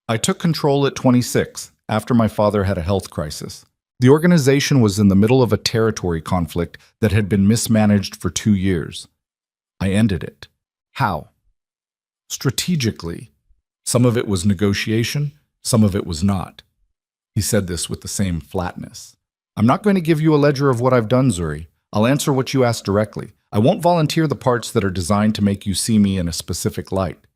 "I took control at 26, after my father had a health crisis. The organization was in the middle of a territory conflict that had been mismanaged for 2 years. I ended it." "How?" "Strategically. Some of it was negotiation, some of it was not." He said this with the same flatness. "I'm not going to give you a ledger of what I've done, Zuri. I'll answer what you ask directly. I won't volunteer the parts that are designed to make you see me in a specific light."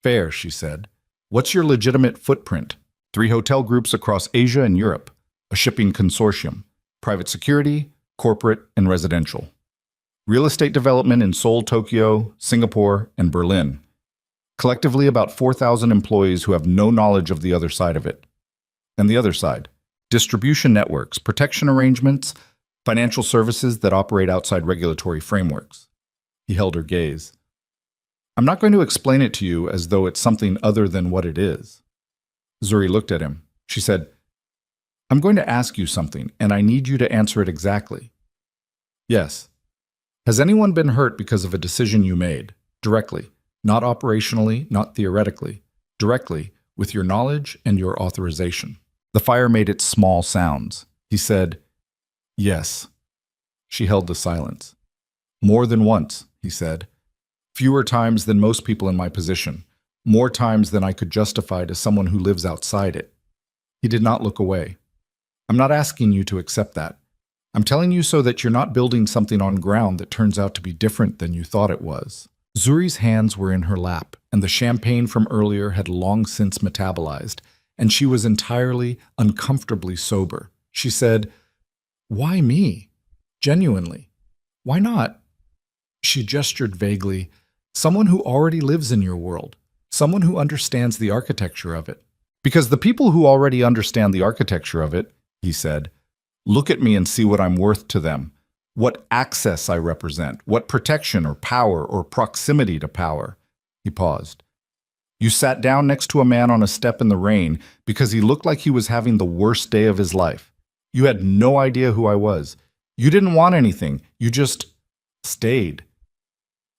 "Fair," she said. "What's your legitimate footprint?" 3 hotel groups across Asia and Europe, a shipping consortium, private security, corporate, and residential. Real estate development in Seoul, Tokyo, Singapore, and Berlin. Collectively about 4,000 employees who have no knowledge of the other side of it. And the other side, distribution networks, protection arrangements, Financial services that operate outside regulatory frameworks. He held her gaze. I'm not going to explain it to you as though it's something other than what it is. Zuri looked at him. She said, I'm going to ask you something, and I need you to answer it exactly. Yes. Has anyone been hurt because of a decision you made? Directly. Not operationally, not theoretically. Directly, with your knowledge and your authorization. The fire made its small sounds. He said, Yes. She held the silence. More than once, he said. Fewer times than most people in my position. More times than I could justify to someone who lives outside it. He did not look away. I'm not asking you to accept that. I'm telling you so that you're not building something on ground that turns out to be different than you thought it was. Zuri's hands were in her lap, and the champagne from earlier had long since metabolized, and she was entirely, uncomfortably sober. She said, Why me? Genuinely. Why not? She gestured vaguely. Someone who already lives in your world. Someone who understands the architecture of it. Because the people who already understand the architecture of it, he said, look at me and see what I'm worth to them. What access I represent. What protection or power or proximity to power. He paused. You sat down next to a man on a step in the rain because he looked like he was having the worst day of his life. You had no idea who I was. You didn't want anything. You just stayed.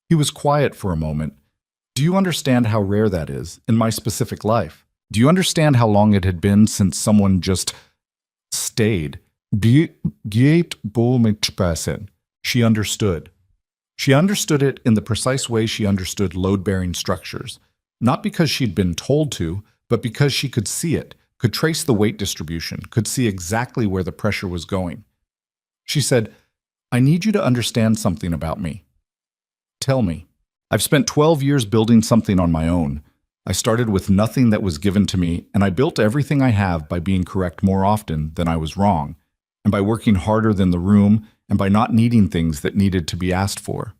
He was quiet for a moment. Do you understand how rare that is in my specific life? Do you understand how long it had been since someone just stayed? She understood. She understood it in the precise way she understood load-bearing structures. Not because she'd been told to, but because she could see it, could trace the weight distribution, could see exactly where the pressure was going. She said, I need you to understand something about me. Tell me. I've spent 12 years building something on my own. I started with nothing that was given to me, and I built everything I have by being correct more often than I was wrong, and by working harder than the room, and by not needing things that needed to be asked for.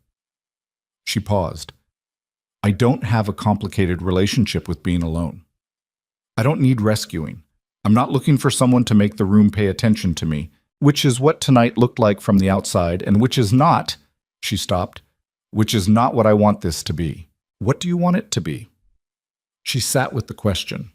She paused. I don't have a complicated relationship with being alone. I don't need rescuing. I'm not looking for someone to make the room pay attention to me, which is what tonight looked like from the outside, and which is not, she stopped, which is not what I want this to be. What do you want it to be? She sat with the question.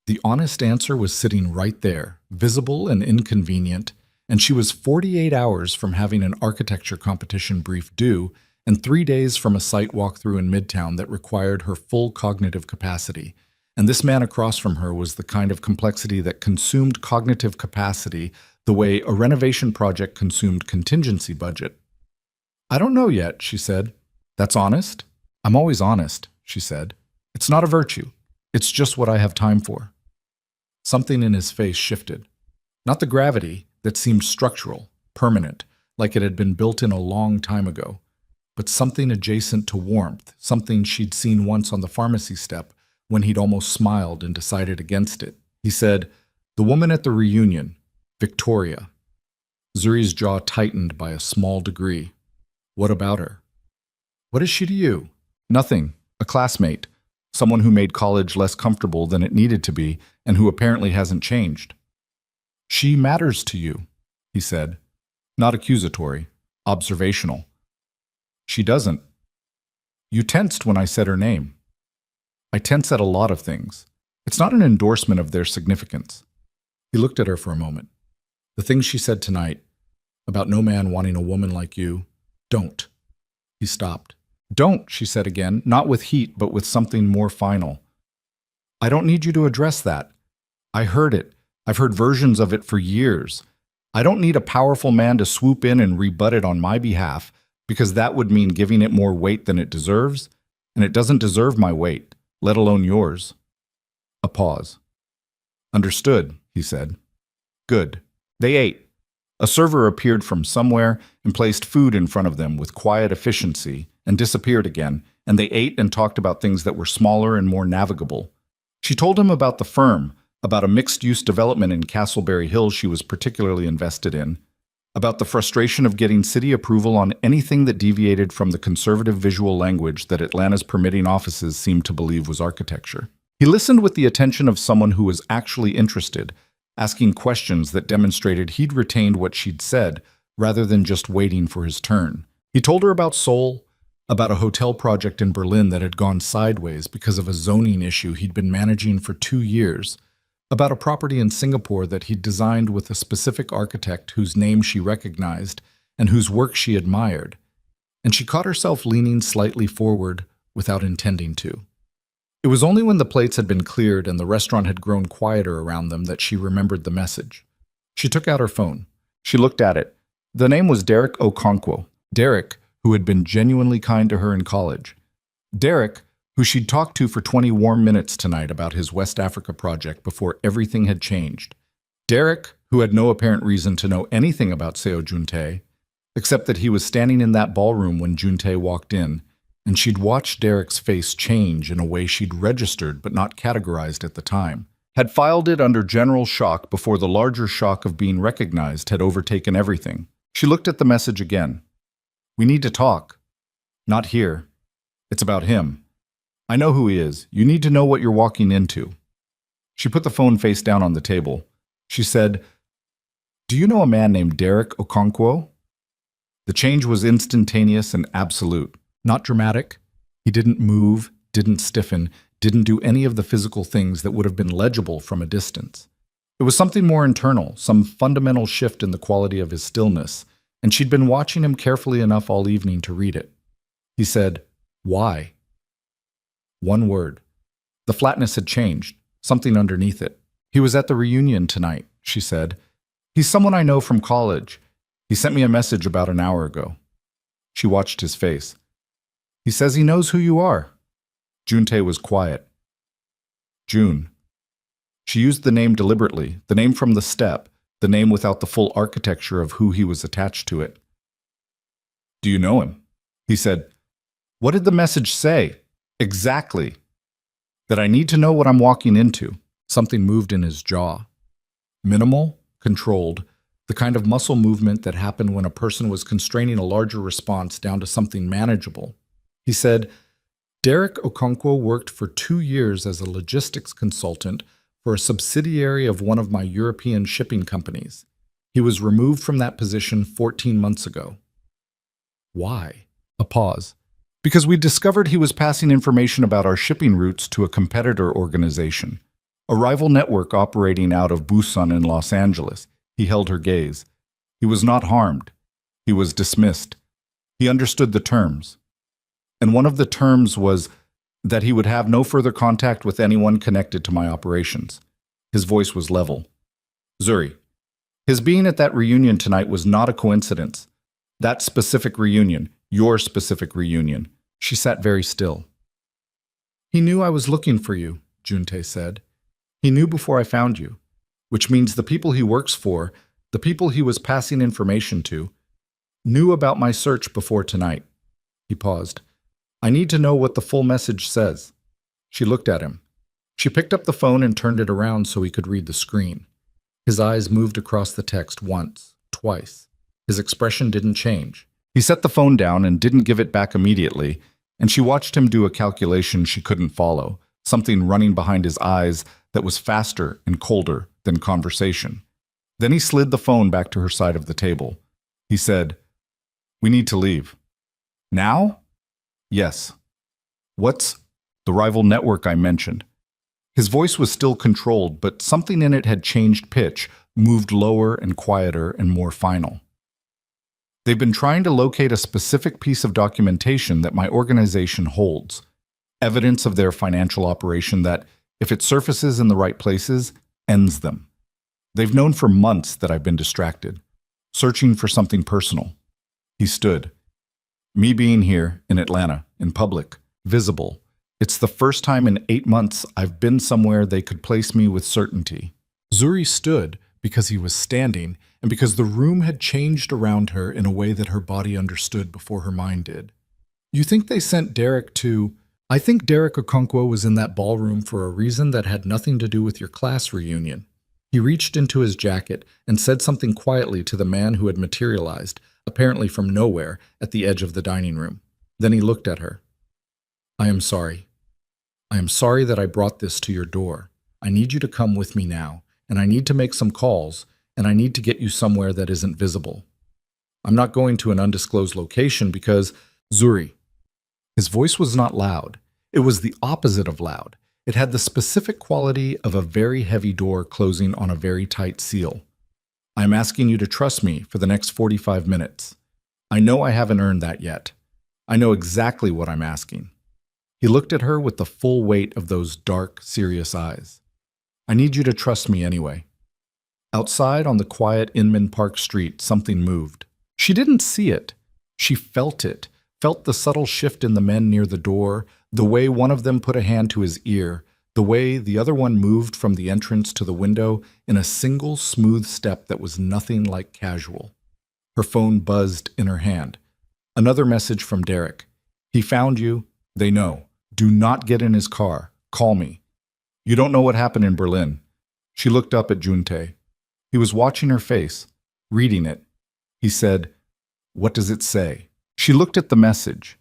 The honest answer was sitting right there, visible and inconvenient, and she was 48 hours from having an architecture competition brief due and 3 days from a site walkthrough in Midtown that required her full cognitive capacity. And this man across from her was the kind of complexity that consumed cognitive capacity the way a renovation project consumed contingency budget. I don't know yet, she said. That's honest? I'm always honest, she said. It's not a virtue. It's just what I have time for. Something in his face shifted. Not the gravity that seemed structural, permanent, like it had been built in a long time ago, but something adjacent to warmth, something she'd seen once on the pharmacy step when he'd almost smiled and decided against it. He said, the woman at the reunion, Victoria. Zuri's jaw tightened by a small degree. What about her? What is she to you? Nothing. A classmate. Someone who made college less comfortable than it needed to be and who apparently hasn't changed. She matters to you, he said. Not accusatory. Observational. She doesn't. You tensed when I said her name. I tense at a lot of things. It's not an endorsement of their significance. He looked at her for a moment. The things she said tonight, about no man wanting a woman like you, don't. He stopped. Don't, she said again, not with heat, but with something more final. I don't need you to address that. I heard it. I've heard versions of it for years. I don't need a powerful man to swoop in and rebut it on my behalf, because that would mean giving it more weight than it deserves, and it doesn't deserve my weight, let alone yours. A pause. Understood, he said. Good. They ate. A server appeared from somewhere and placed food in front of them with quiet efficiency and disappeared again, and they ate and talked about things that were smaller and more navigable. She told him about the firm, about a mixed-use development in Castleberry Hills she was particularly invested in, about the frustration of getting city approval on anything that deviated from the conservative visual language that Atlanta's permitting offices seemed to believe was architecture. He listened with the attention of someone who was actually interested, asking questions that demonstrated he'd retained what she'd said, rather than just waiting for his turn. He told her about Seoul, about a hotel project in Berlin that had gone sideways because of a zoning issue he'd been managing for 2 years, about a property in Singapore that he'd designed with a specific architect whose name she recognized and whose work she admired. And she caught herself leaning slightly forward without intending to. It was only when the plates had been cleared and the restaurant had grown quieter around them that she remembered the message. She took out her phone. She looked at it. The name was Derek Okonkwo. Derek, who had been genuinely kind to her in college. Derek, who she'd talked to for 20 warm minutes tonight about his West Africa project before everything had changed. Derek, who had no apparent reason to know anything about Seo Juntae, except that he was standing in that ballroom when Juntae walked in, and she'd watched Derek's face change in a way she'd registered but not categorized at the time. Had filed it under general shock before the larger shock of being recognized had overtaken everything. She looked at the message again. We need to talk. Not here. It's about him. I know who he is. You need to know what you're walking into. She put the phone face down on the table. She said, Do you know a man named Derek Okonkwo? The change was instantaneous and absolute. Not dramatic. He didn't move, didn't stiffen, didn't do any of the physical things that would have been legible from a distance. It was something more internal, some fundamental shift in the quality of his stillness, and she'd been watching him carefully enough all evening to read it. He said, Why? One word. The flatness had changed, something underneath it. He was at the reunion tonight, she said. He's someone I know from college. He sent me a message about an hour ago. She watched his face. He says he knows who you are. Juntae was quiet. June. She used the name deliberately, the name from the step, the name without the full architecture of who he was attached to it. Do you know him? He said, What did the message say? Exactly. That I need to know what I'm walking into. Something moved in his jaw. Minimal, controlled, the kind of muscle movement that happened when a person was constraining a larger response down to something manageable. He said, Derek Okonkwo worked for 2 years as a logistics consultant for a subsidiary of one of my European shipping companies. He was removed from that position 14 months ago. Why? A pause. Because we discovered he was passing information about our shipping routes to a competitor organization, a rival network operating out of Busan in Los Angeles. He held her gaze. He was not harmed. He was dismissed. He understood the terms. And one of the terms was that he would have no further contact with anyone connected to my operations. His voice was level. Zuri, his being at that reunion tonight was not a coincidence. That specific reunion, your specific reunion. She sat very still. He knew I was looking for you, Juntae said. He knew before I found you, which means the people he works for, the people he was passing information to, knew about my search before tonight. He paused. I need to know what the full message says. She looked at him. She picked up the phone and turned it around so he could read the screen. His eyes moved across the text once, twice. His expression didn't change. He set the phone down and didn't give it back immediately, and she watched him do a calculation she couldn't follow, something running behind his eyes that was faster and colder than conversation. Then he slid the phone back to her side of the table. He said, We need to leave. Now? Yes. What's the rival network I mentioned? His voice was still controlled, but something in it had changed pitch, moved lower and quieter and more final. They've been trying to locate a specific piece of documentation that my organization holds, evidence of their financial operation that, if it surfaces in the right places, ends them. They've known for months that I've been distracted, searching for something personal. He stood. Me being here, in Atlanta, in public, visible. It's the first time in 8 months I've been somewhere they could place me with certainty. Zuri stood because he was standing and because the room had changed around her in a way that her body understood before her mind did. You think they sent Derek to... I think Derek Okonkwo was in that ballroom for a reason that had nothing to do with your class reunion. He reached into his jacket and said something quietly to the man who had materialized, apparently from nowhere, at the edge of the dining room. Then he looked at her. I am sorry. I am sorry that I brought this to your door. I need you to come with me now, and I need to make some calls, and I need to get you somewhere that isn't visible. I'm not going to an undisclosed location because Zuri. His voice was not loud. It was the opposite of loud. It had the specific quality of a very heavy door closing on a very tight seal. I'm asking you to trust me for the next 45 minutes. I know I haven't earned that yet. I know exactly what I'm asking. He looked at her with the full weight of those dark, serious eyes. I need you to trust me anyway. Outside on the quiet Inman Park street, something moved. She didn't see it. She felt it, felt the subtle shift in the men near the door, the way one of them put a hand to his ear, the way the other one moved from the entrance to the window in a single smooth step that was nothing like casual. Her phone buzzed in her hand. Another message from Derek. He found you. They know. Do not get in his car. Call me. You don't know what happened in Berlin. She looked up at Juntae. He was watching her face, reading it. He said, "What does it say?" She looked at the message.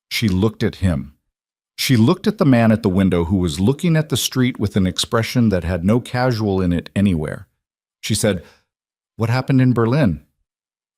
She looked at him. She looked at the man at the window who was looking at the street with an expression that had no casual in it anywhere. She said, "What happened in Berlin?"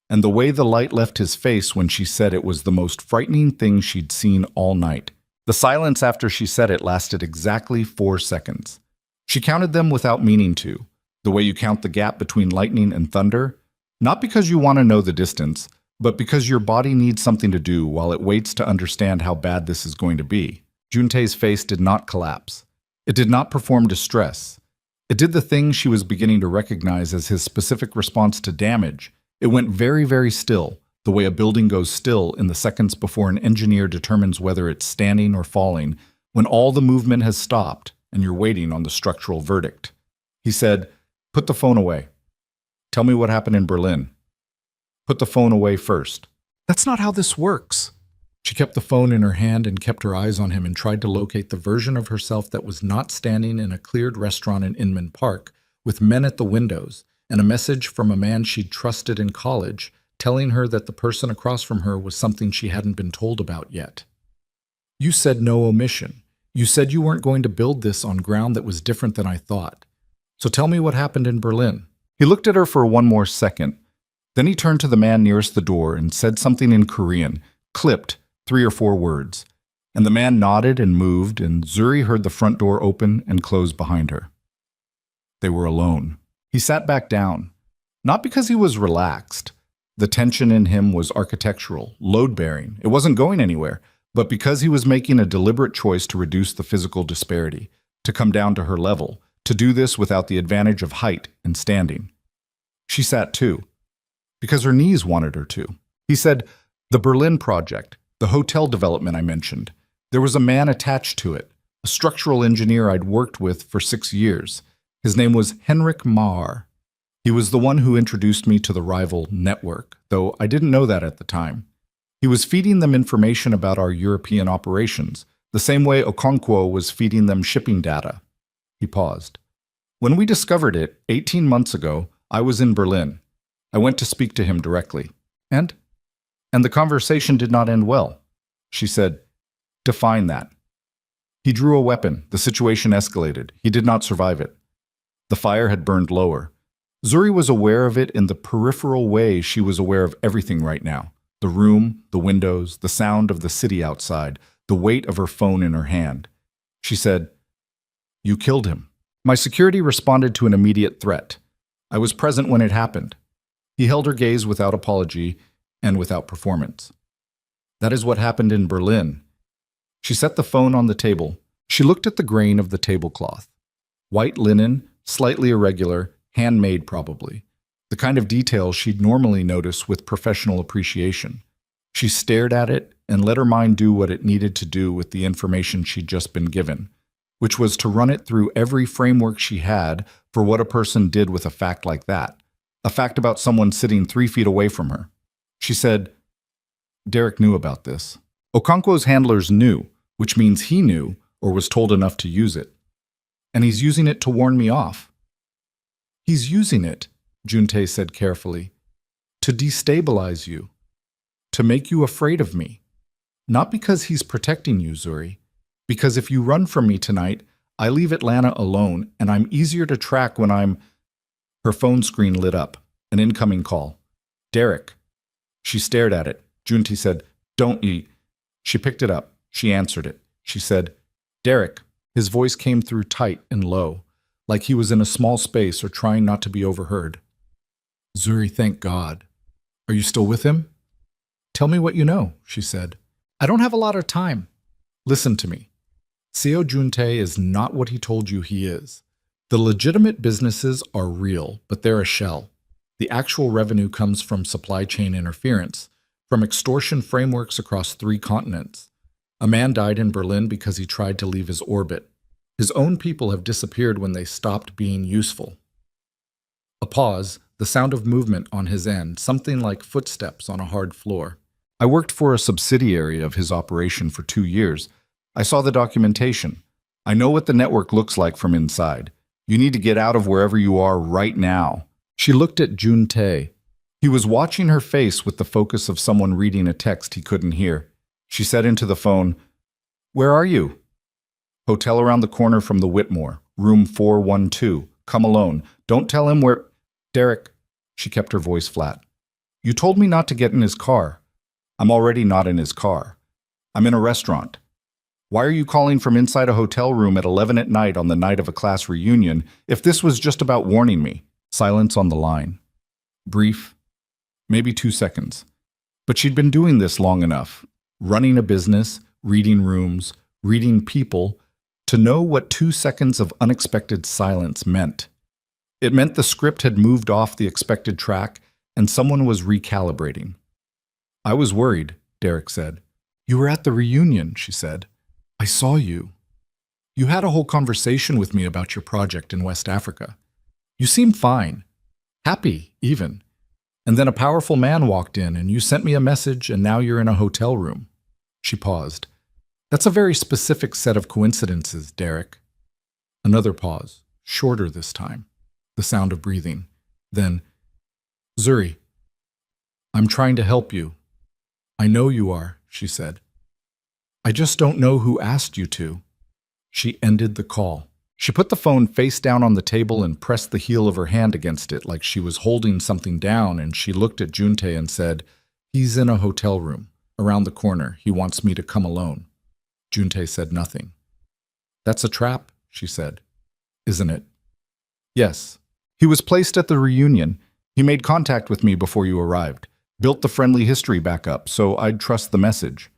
And the way the light left his face when she said it was the most frightening thing she'd seen all night. The silence after she said it lasted exactly 4 seconds. She counted them without meaning to, the way you count the gap between lightning and thunder, not because you want to know the distance, but because your body needs something to do while it waits to understand how bad this is going to be. Juntae's face did not collapse. It did not perform distress. It did the thing she was beginning to recognize as his specific response to damage. It went very, very still, the way a building goes still in the seconds before an engineer determines whether it's standing or falling, when all the movement has stopped and you're waiting on the structural verdict. He said, "Put the phone away. Tell me what happened in Berlin. Put the phone away first." "That's not how this works." She kept the phone in her hand and kept her eyes on him and tried to locate the version of herself that was not standing in a cleared restaurant in Inman Park with men at the windows and a message from a man she'd trusted in college telling her that the person across from her was something she hadn't been told about yet. "You said no omission. You said you weren't going to build this on ground that was different than I thought. So tell me what happened in Berlin." He looked at her for one more second. Then he turned to the man nearest the door and said something in Korean, clipped 3 or 4 words. And the man nodded and moved, and Zuri heard the front door open and close behind her. They were alone. He sat back down, not because he was relaxed. The tension in him was architectural, load-bearing. It wasn't going anywhere, but because he was making a deliberate choice to reduce the physical disparity, to come down to her level, to do this without the advantage of height and standing. She sat too, because her knees wanted her to. He said, "The Berlin project, the hotel development I mentioned, there was a man attached to it, a structural engineer I'd worked with for 6 years. His name was Henrik Maher. He was the one who introduced me to the rival network, though I didn't know that at the time. He was feeding them information about our European operations, the same way Okonkwo was feeding them shipping data." He paused. "When we discovered it 18 months ago, I was in Berlin. I went to speak to him directly. And the conversation did not end well." She said, "Define that." "He drew a weapon. The situation escalated. He did not survive it. The fire had burned lower. Zuri was aware of it in the peripheral way she was aware of everything right now. The room, the windows, the sound of the city outside, the weight of her phone in her hand. She said, "You killed him." My security responded to an immediate threat. I was present when it happened. He held her gaze without apology and without performance. "That is what happened in Berlin." She set the phone on the table. She looked at the grain of the tablecloth. White linen, slightly irregular, handmade probably. The kind of detail she'd normally notice with professional appreciation. She stared at it and let her mind do what it needed to do with the information she'd just been given, which was to run it through every framework she had for what a person did with a fact like that, a fact about someone sitting 3 feet away from her. She said, "Derek knew about this. Okonkwo's handlers knew, which means he knew or was told enough to use it. And he's using it to warn me off." "He's using it," Juntae said carefully, "to destabilize you, to make you afraid of me. Not because he's protecting you, Zuri. Because if you run from me tonight, I leave Atlanta alone, and I'm easier to track when I'm—" Her phone screen lit up. An incoming call. "Derek." She stared at it. Juntae said, "Don't eat." She picked it up. She answered it. She said, "Derek." His voice came through tight and low, like he was in a small space or trying not to be overheard. "Zuri, thank God. Are you still with him?" "Tell me what you know," she said. "I don't have a lot of time." "Listen to me. Seo Juntae is not what he told you he is. The legitimate businesses are real, but they're a shell. The actual revenue comes from supply chain interference, from extortion frameworks across 3 continents. A man died in Berlin because he tried to leave his orbit. His own people have disappeared when they stopped being useful." A pause, the sound of movement on his end, something like footsteps on a hard floor. "I worked for a subsidiary of his operation for 2 years. I saw the documentation. I know what the network looks like from inside. You need to get out of wherever you are right now." She looked at Juntae. He was watching her face with the focus of someone reading a text he couldn't hear. She said into the phone, "Where are you?" "Hotel around the corner from the Whitmore, room 412. Come alone. Don't tell him where—" "Derek," she kept her voice flat. "You told me not to get in his car. I'm already not in his car. I'm in a restaurant. Why are you calling from inside a hotel room at 11 at night on the night of a class reunion if this was just about warning me?" Silence on the line. Brief. Maybe 2 seconds. But she'd been doing this long enough, running a business, reading rooms, reading people, to know what 2 seconds of unexpected silence meant. It meant the script had moved off the expected track and someone was recalibrating. "I was worried," Derek said. "You were at the reunion," she said. "I saw you. You had a whole conversation with me about your project in West Africa. You seemed fine. Happy, even. And then a powerful man walked in and you sent me a message and now you're in a hotel room." She paused. "That's a very specific set of coincidences, Derek." Another pause, shorter this time. The sound of breathing. Then, "Zuri, I'm trying to help you." "I know you are," she said. "I just don't know who asked you to." She ended the call. She put the phone face down on the table and pressed the heel of her hand against it like she was holding something down, and she looked at Juntae and said, "He's in a hotel room. Around the corner. He wants me to come alone." Juntae said nothing. "That's a trap," she said. "Isn't it?" "Yes. He was placed at the reunion. He made contact with me before you arrived. Built the friendly history back up, so I'd trust the message."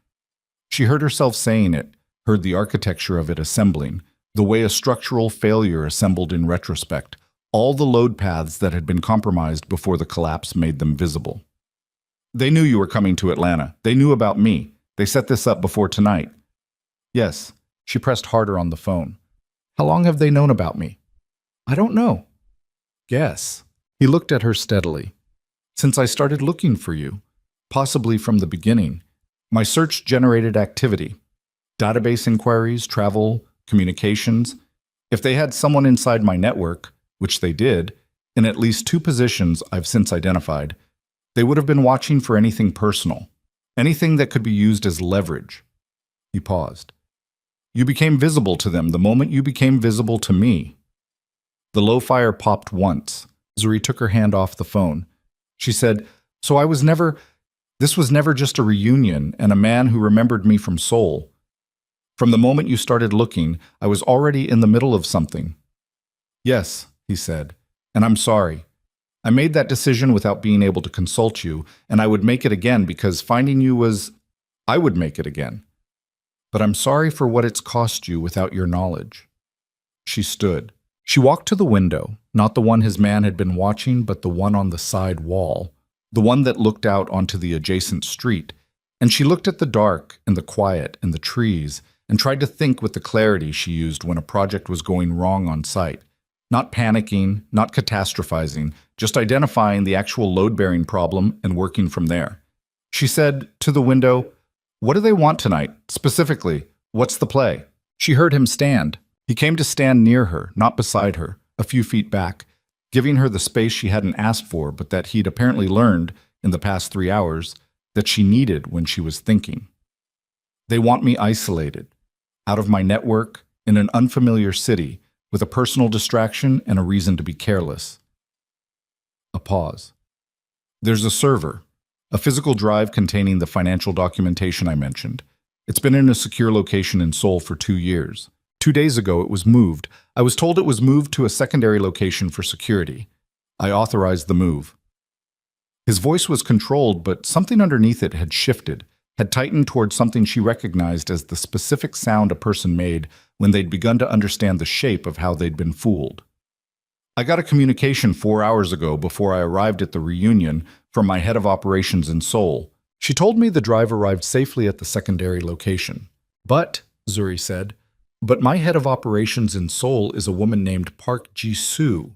She heard herself saying it, heard the architecture of it assembling, the way a structural failure assembled in retrospect, all the load paths that had been compromised before the collapse made them visible. "They knew you were coming to Atlanta. They knew about me. They set this up before tonight." "Yes." She pressed harder on the phone. "How long have they known about me?" "I don't know." "Guess." He looked at her steadily. "Since I started looking for you, possibly from the beginning. My search generated activity. Database inquiries, travel, communications. If they had someone inside my network, which they did, in at least 2 positions I've since identified, they would have been watching for anything personal, anything that could be used as leverage." He paused. "You became visible to them the moment you became visible to me." The low fire popped once. Zuri took her hand off the phone. She said, "So this was never just a reunion and a man who remembered me from Seoul. From the moment you started looking, I was already in the middle of something." "Yes," he said, "and I'm sorry. I made that decision without being able to consult you, and I would make it again because finding you was... I would make it again. But I'm sorry for what it's cost you without your knowledge." She stood. She walked to the window, not the one his man had been watching, but the one on the side wall, the one that looked out onto the adjacent street, and she looked at the dark and the quiet and the trees and tried to think with the clarity she used when a project was going wrong on site. Not panicking, not catastrophizing, just identifying the actual load-bearing problem and working from there. She said to the window, "What do they want tonight? Specifically, what's the play?" She heard him stand. He came to stand near her, not beside her, a few feet back, giving her the space she hadn't asked for, but that he'd apparently learned, in the past 3 hours, that she needed when she was thinking. "They want me isolated, out of my network, in an unfamiliar city, with a personal distraction and a reason to be careless." A pause. "There's a server, A physical drive containing the financial documentation I mentioned. It's been in a secure location in Seoul for 2 years. 2 days ago, it was moved. I was told it was moved to a secondary location for security. I authorized the move. His voice was controlled, but something underneath it had shifted, had tightened towards something she recognized as the specific sound a person made when they'd begun to understand the shape of how they'd been fooled. I got a communication 4 hours ago before I arrived at the reunion from my head of operations in Seoul. She told me the drive arrived safely at the secondary location. But, Zuri said, but my head of operations in Seoul is a woman named Park Ji-soo,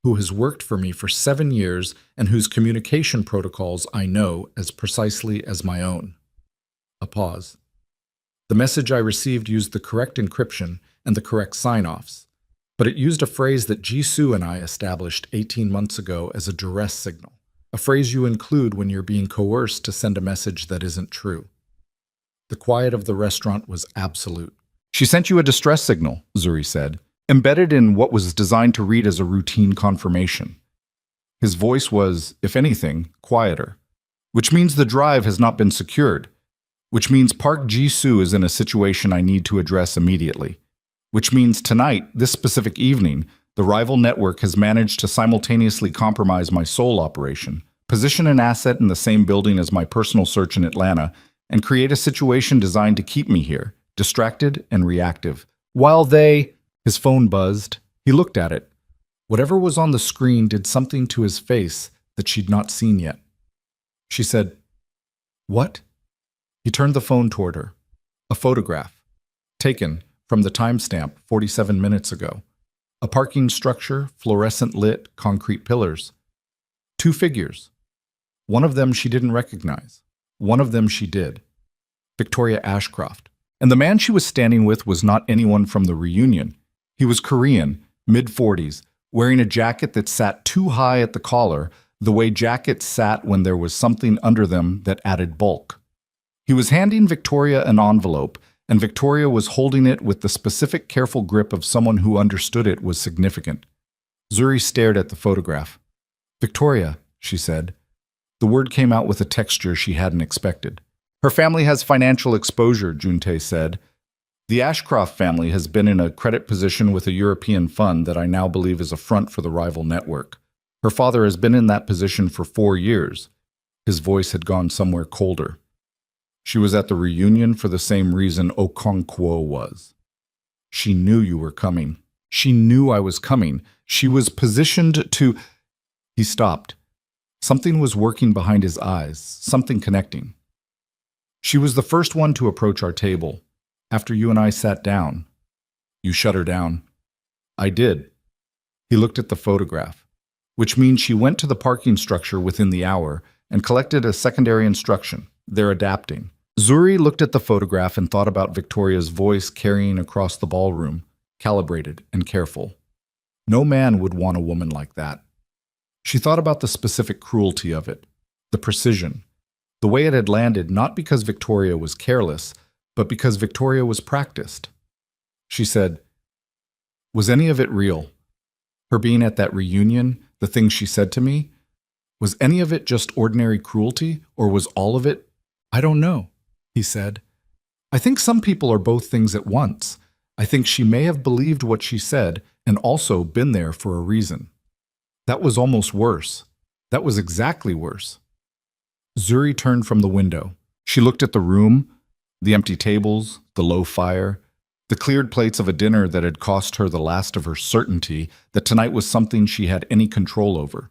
who has worked for me for 7 years and whose communication protocols I know as precisely as my own. A pause. The message I received used the correct encryption and the correct sign-offs, but it used a phrase that Ji-soo and I established 18 months ago as a duress signal, a phrase you include when you're being coerced to send a message that isn't true. The quiet of the restaurant was absolute. She sent you a distress signal, Zuri said, embedded in what was designed to read as a routine confirmation. His voice was, if anything, quieter, which means the drive has not been secured, which means Park Ji-soo is in a situation I need to address immediately, which means tonight, this specific evening, the rival network has managed to simultaneously compromise my Seoul operation, position an asset in the same building as my personal search in Atlanta, and create a situation designed to keep me here, distracted and reactive. While his phone buzzed. He looked at it. Whatever was on the screen did something to his face that she'd not seen yet. She said, "What?" He turned the phone toward her. A photograph, taken from the timestamp 47 minutes ago. A parking structure, fluorescent lit, concrete pillars. 2 figures. One of them she didn't recognize. One of them she did. Victoria Ashcroft. And the man she was standing with was not anyone from the reunion. He was Korean, mid-40s, wearing a jacket that sat too high at the collar, the way jackets sat when there was something under them that added bulk. He was handing Victoria an envelope, and Victoria was holding it with the specific careful grip of someone who understood it was significant. Zuri stared at the photograph. "Victoria," she said. The word came out with a texture she hadn't expected. "Her family has financial exposure," Juntae said. "The Ashcroft family has been in a credit position with a European fund that I now believe is a front for the rival network. Her father has been in that position for 4 years." His voice had gone somewhere colder. "She was at the reunion for the same reason Okonkwo was. She knew you were coming. She knew I was coming. She was positioned to—" He stopped. Something was working behind his eyes, something connecting. "She was the first one to approach our table. After you and I sat down. You shut her down." "I did." He looked at the photograph, which means she went to the parking structure within the hour and collected a secondary instruction. They're adapting. Zuri looked at the photograph and thought about Victoria's voice carrying across the ballroom, calibrated and careful. No man would want a woman like that. She thought about the specific cruelty of it, the precision, the way it had landed not because Victoria was careless, but because Victoria was practiced. She said, "Was any of it real? Her being at that reunion, the things she said to me? Was any of it just ordinary cruelty, or was all of it—" "I don't know," he said. "I think some people are both things at once. I think she may have believed what she said and also been there for a reason. That was almost worse. That was exactly worse." Zuri turned from the window. She looked at the room, the empty tables, the low fire, the cleared plates of a dinner that had cost her the last of her certainty that tonight was something she had any control over.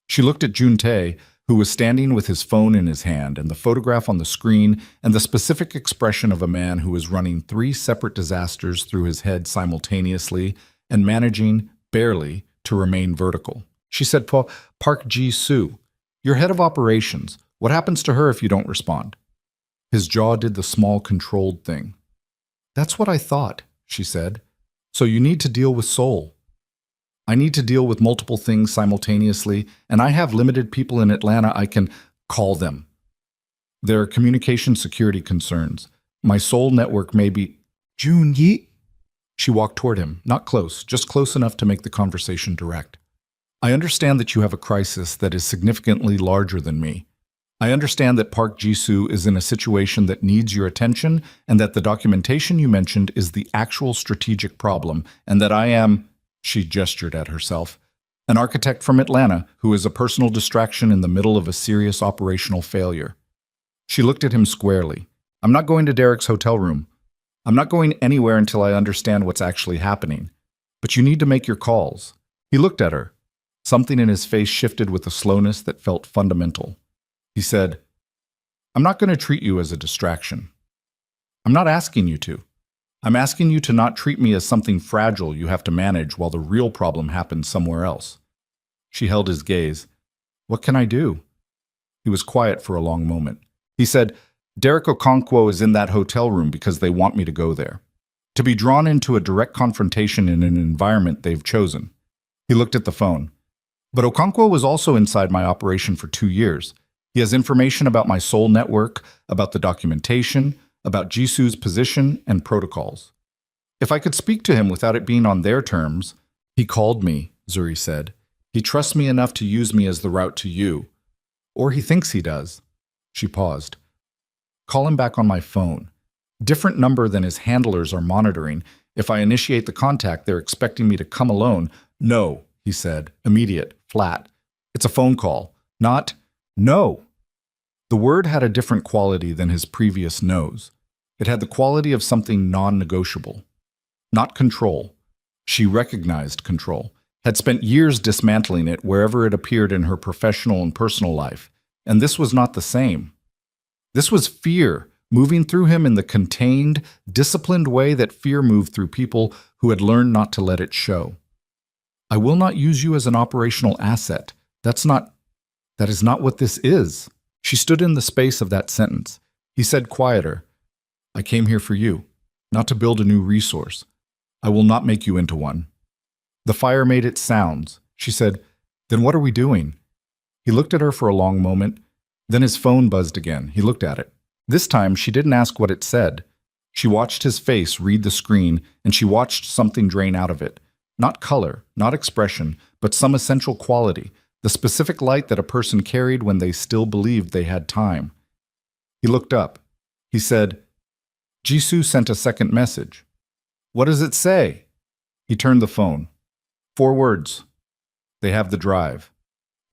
She looked at Juntae, who was standing with his phone in his hand and the photograph on the screen and the specific expression of a man who was running 3 separate disasters through his head simultaneously and managing, barely, to remain vertical. She said, "Park Ji-soo, you're head of operations. What happens to her if you don't respond?" His jaw did the small, controlled thing. "That's what I thought," she said. "So you need to deal with Seoul. I need to deal with multiple things simultaneously, and I have limited people in Atlanta I can call them. There are communication security concerns. My Seoul network may be—" "Jun-yi?" She walked toward him, not close, just close enough to make the conversation direct. "I understand that you have a crisis that is significantly larger than me. I understand that Park Jisoo is in a situation that needs your attention and that the documentation you mentioned is the actual strategic problem and that I am, she gestured at herself, an architect from Atlanta who is a personal distraction in the middle of a serious operational failure. She looked at him squarely. I'm not going to Derek's hotel room. I'm not going anywhere until I understand what's actually happening. But you need to make your calls. He looked at her. Something in his face shifted with a slowness that felt fundamental. He said, I'm not going to treat you as a distraction. I'm not asking you to. I'm asking you to not treat me as something fragile you have to manage while the real problem happens somewhere else. She held his gaze. What can I do? He was quiet for a long moment. He said, Derek Okonkwo is in that hotel room because they want me to go there. To be drawn into a direct confrontation in an environment they've chosen. He looked at the phone. But Okonkwo was also inside my operation for 2 years. He has information about my soul network, about the documentation, about Jisoo's position and protocols. If I could speak to him without it being on their terms, he called me, Zuri said. He trusts me enough to use me as the route to you. Or he thinks he does. She paused. Call him back on my phone. Different number than his handlers are monitoring. If I initiate the contact, they're expecting me to come alone. No, he said, immediate, flat. It's a phone call, not no. The word had a different quality than his previous no's. It had the quality of something non-negotiable. Not control. She recognized control, had spent years dismantling it wherever it appeared in her professional and personal life. And this was not the same. This was fear, moving through him in the contained, disciplined way that fear moved through people who had learned not to let it show. I will not use you as an operational asset. That is not what this is. She stood in the space of that sentence. He said quieter, I came here for you, not to build a new resource. I will not make you into one. The fire made its sounds. She said, then what are we doing? He looked at her for a long moment. Then his phone buzzed again. He looked at it. This time, she didn't ask what it said. She watched his face read the screen, and she watched something drain out of it. Not color, not expression, but some essential quality, the specific light that a person carried when they still believed they had time. He looked up. He said, Jisoo sent a second message. What does it say? He turned the phone. 4 words. They have the drive.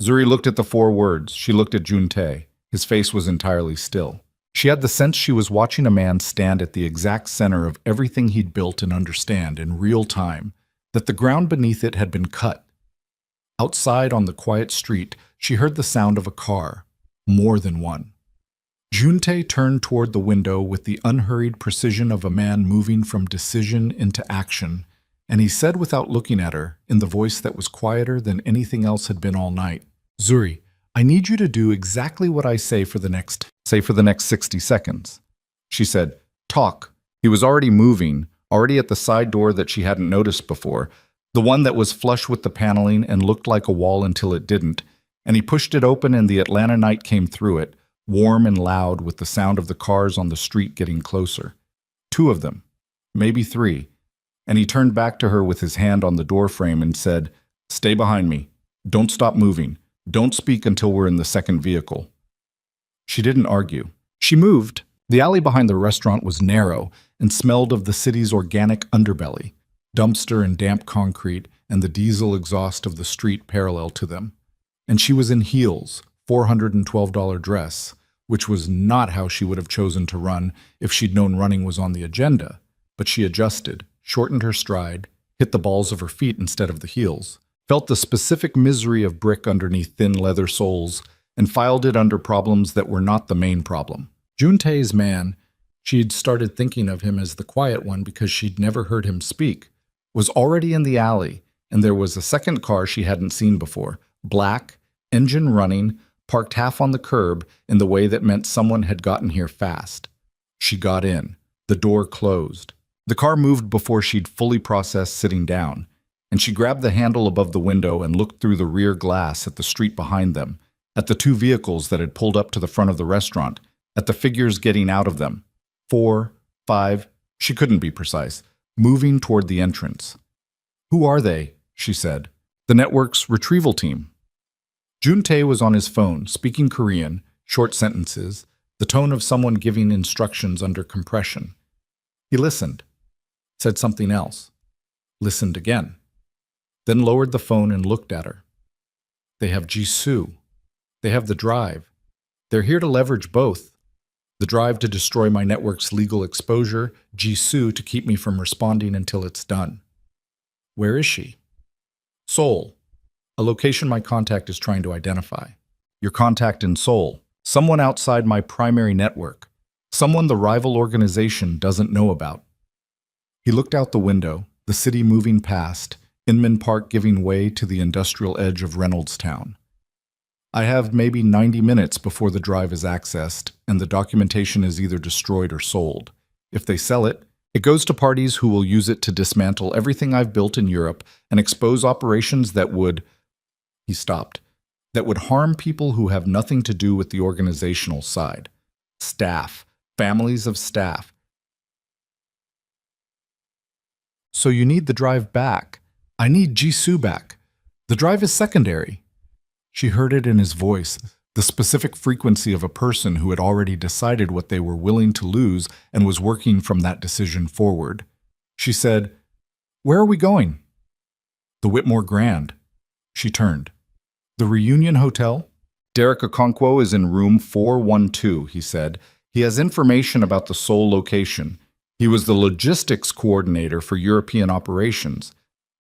Zuri looked at the 4 words. She looked at Juntae. His face was entirely still. She had the sense she was watching a man stand at the exact center of everything he'd built and understand in real time, that the ground beneath it had been cut. Outside on the quiet street, she heard the sound of a car, more than one. Juntae turned toward the window with the unhurried precision of a man moving from decision into action, and he said without looking at her, in the voice that was quieter than anything else had been all night, Zuri, I need you to do exactly what I say for the next 60 seconds. She said, talk. He was already moving, already at the side door that she hadn't noticed before, the one that was flush with the paneling and looked like a wall until it didn't, and he pushed it open and the Atlanta night came through it, warm and loud with the sound of the cars on the street getting closer. 2 of them, maybe 3, and he turned back to her with his hand on the doorframe and said, stay behind me. Don't stop moving. Don't speak until we're in the second vehicle. She didn't argue. She moved. The alley behind the restaurant was narrow and smelled of the city's organic underbelly, dumpster and damp concrete, and the diesel exhaust of the street parallel to them. And she was in heels, $412 dress, which was not how she would have chosen to run if she'd known running was on the agenda. But she adjusted, shortened her stride, hit the balls of her feet instead of the heels, felt the specific misery of brick underneath thin leather soles, and filed it under problems that were not the main problem. Juntae's man, she'd started thinking of him as the quiet one because she'd never heard him speak, was already in the alley, and there was a second car she hadn't seen before, black, engine running, parked half on the curb in the way that meant someone had gotten here fast. She got in. The door closed. The car moved before she'd fully processed sitting down, and she grabbed the handle above the window and looked through the rear glass at the street behind them, at the 2 vehicles that had pulled up to the front of the restaurant, at the figures getting out of them. 4, 5, she couldn't be precise, moving toward the entrance. Who are they? She said. The network's retrieval team. Juntae was on his phone, speaking Korean. short sentences, the tone of someone giving instructions under compression. He listened, said something else, listened again, then lowered the phone and looked at her. They have Jisoo. They have the drive. They're here to leverage both. The drive to destroy my network's legal exposure, Jisoo to keep me from responding until it's done. Where is she? Seoul, a location my contact is trying to identify. Your contact in Seoul, someone outside my primary network, someone the rival organization doesn't know about. He looked out the window, the city moving past, Inman Park giving way to the industrial edge of Reynoldstown. I have maybe 90 minutes before the drive is accessed and the documentation is either destroyed or sold. If they sell it, it goes to parties who will use it to dismantle everything I've built in Europe and expose operations that would, he stopped, that would harm people who have nothing to do with the organizational side. Staff, families of staff. So you need the drive back. I need Jisoo back. The drive is secondary. She heard it in his voice, the specific frequency of a person who had already decided what they were willing to lose and was working from that decision forward. She said, "Where are we going?" "The Whitmore Grand." She turned. "The Reunion Hotel?" "Derek Okonkwo is in room 412, he said. "He has information about the Seoul location. He was the logistics coordinator for European operations.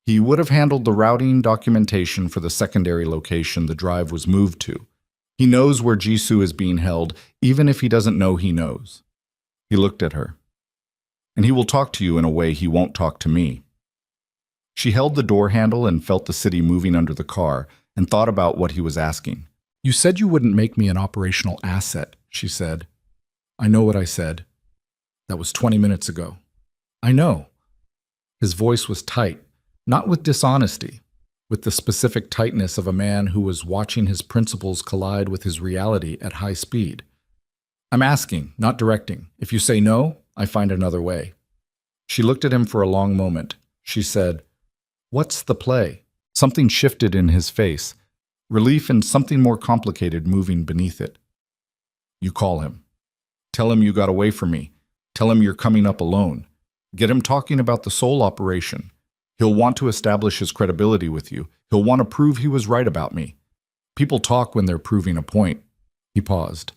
He would have handled the routing documentation for the secondary location the drive was moved to. He knows where Jisoo is being held, even if he doesn't know he knows." He looked at her. "And he will talk to you in a way he won't talk to me." She held the door handle and felt the city moving under the car and thought about what he was asking. "You said you wouldn't make me an operational asset," she said. "I know what I said. That was 20 minutes ago." "I know." His voice was tight. Not with dishonesty, with the specific tightness of a man who was watching his principles collide with his reality at high speed. "I'm asking, not directing. If you say no, I find another way." She looked at him for a long moment. She said, "What's the play?" Something shifted in his face, relief and something more complicated moving beneath it. "You call him. Tell him you got away from me. Tell him you're coming up alone. Get him talking about the Seoul operation. He'll want to establish his credibility with you. He'll want to prove he was right about me. People talk when they're proving a point." He paused.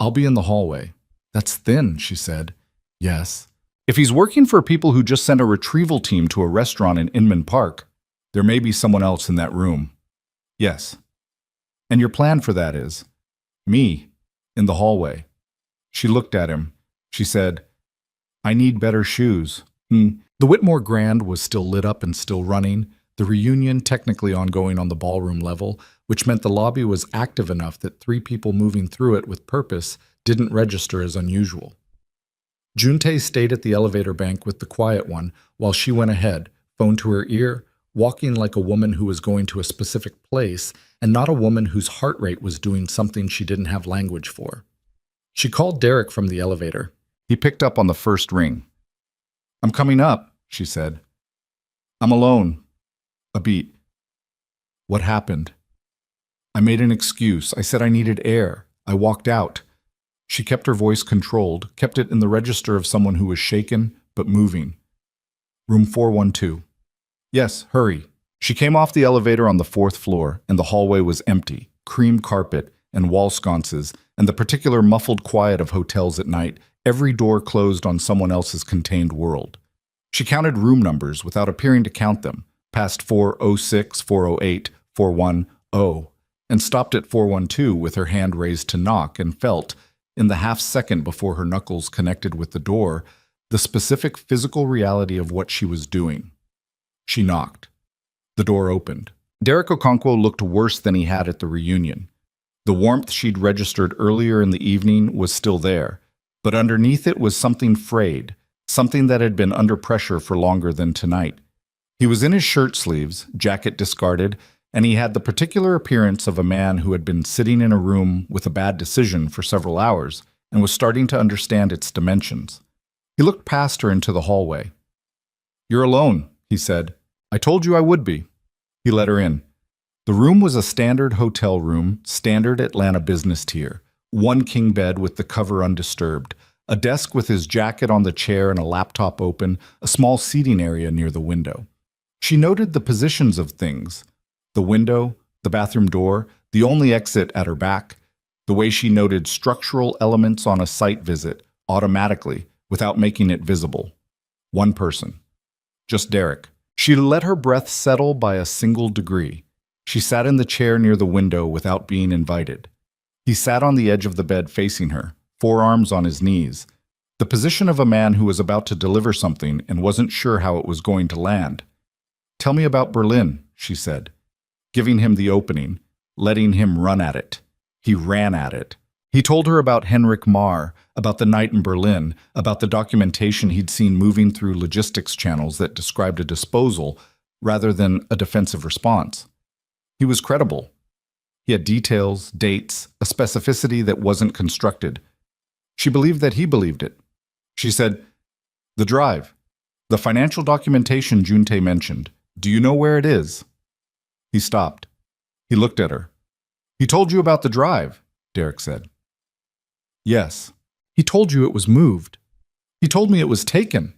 "I'll be in the hallway." "That's thin," she said. "Yes." "If he's working for people who just sent a retrieval team to a restaurant in Inman Park, there may be someone else in that room." "Yes." "And your plan for that is?" "Me, in the hallway." She looked at him. She said, "I need better shoes." The Whitmore Grand was still lit up and still running, the reunion technically ongoing on the ballroom level, which meant the lobby was active enough that 3 people moving through it with purpose didn't register as unusual. Juntae stayed at the elevator bank with the quiet one while she went ahead, phone to her ear, walking like a woman who was going to a specific place and not a woman whose heart rate was doing something she didn't have language for. She called Derek from the elevator. He picked up on the first ring. "I'm coming up," she said. "I'm alone." A beat. "What happened?" "I made an excuse. I said I needed air. I walked out." She kept her voice controlled, kept it in the register of someone who was shaken but moving. "Room 412. "Yes, hurry." She came off the elevator on the 4th floor, and the hallway was empty, cream carpet and wall sconces, and the particular muffled quiet of hotels at night, every door closed on someone else's contained world. She counted room numbers without appearing to count them, past 406, 408, 410, and stopped at 412 with her hand raised to knock and felt, in the half-second before her knuckles connected with the door, the specific physical reality of what she was doing. She knocked. The door opened. Derek Okonkwo looked worse than he had at the reunion. The warmth she'd registered earlier in the evening was still there, but underneath it was something frayed, something that had been under pressure for longer than tonight. He was in his shirt sleeves, jacket discarded, and he had the particular appearance of a man who had been sitting in a room with a bad decision for several hours and was starting to understand its dimensions. He looked past her into the hallway. "You're alone," he said. "I told you I would be." He let her in. The room was a standard hotel room, standard Atlanta business tier, One king bed with the cover undisturbed, a desk with his jacket on the chair and a laptop open, a small seating area near the window. She noted the positions of things: the window, the bathroom door, the only exit at her back, the way she noted structural elements on a site visit automatically without making it visible. One person. Just Derek. She let her breath settle by a single degree. She sat in the chair near the window without being invited. He sat on the edge of the bed facing her, forearms on his knees, the position of a man who was about to deliver something and wasn't sure how it was going to land. "Tell me about Berlin," she said, giving him the opening, letting him run at it. He ran at it. He told her about Henrik Marr, about the night in Berlin, about the documentation he'd seen moving through logistics channels that described a disposal rather than a defensive response. He was credible. He had details, dates, a specificity that wasn't constructed. She believed that he believed it. She said, "The drive. The financial documentation Junte mentioned. Do you know where it is?" He stopped. He looked at her. "He told you about the drive," Derek said. "Yes. He told you it was moved. He told me it was taken."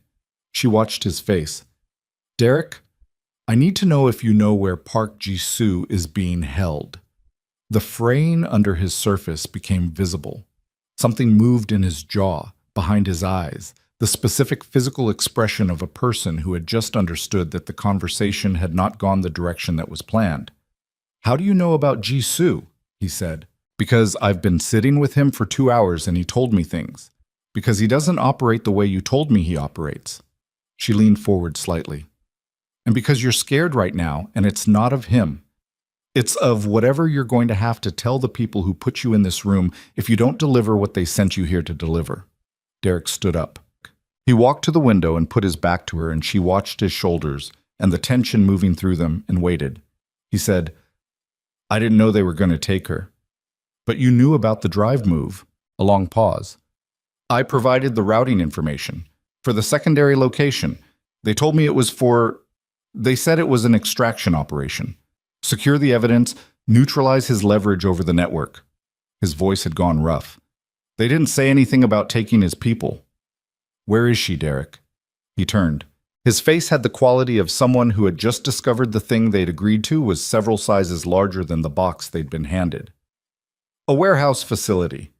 She watched his face. "Derek, I need to know if you know where Park Ji-soo is being held." The fraying under his surface became visible. Something moved in his jaw, behind his eyes, the specific physical expression of a person who had just understood that the conversation had not gone the direction that was planned. "How do you know about Ji-soo?" he said. "Because I've been sitting with him for 2 hours and he told me things. Because he doesn't operate the way you told me he operates." She leaned forward slightly. "And because you're scared right now, and it's not of him. It's of whatever you're going to have to tell the people who put you in this room if you don't deliver what they sent you here to deliver." Derek stood up. He walked to the window and put his back to her, and she watched his shoulders and the tension moving through them and waited. He said, "I didn't know they were going to take her. But you knew about the drive move." A long pause. "I provided the routing information for the secondary location. They told me it was for... They said it was an extraction operation. Secure the evidence, neutralize his leverage over the network." His voice had gone rough. "They didn't say anything about taking his people." "Where is she, Derek?" He turned. His face had the quality of someone who had just discovered the thing they'd agreed to was several sizes larger than the box they'd been handed. "A warehouse facility.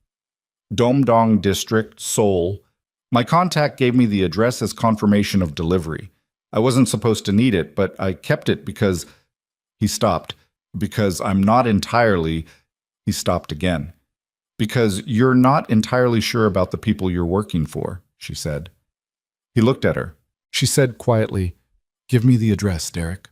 Domdong District, Seoul. My contact gave me the address as confirmation of delivery. I wasn't supposed to need it, but I kept it because..." He stopped. "Because I'm not entirely..." He stopped again. "Because you're not entirely sure about the people you're working for," she said. He looked at her. She said quietly, "Give me the address, Derek."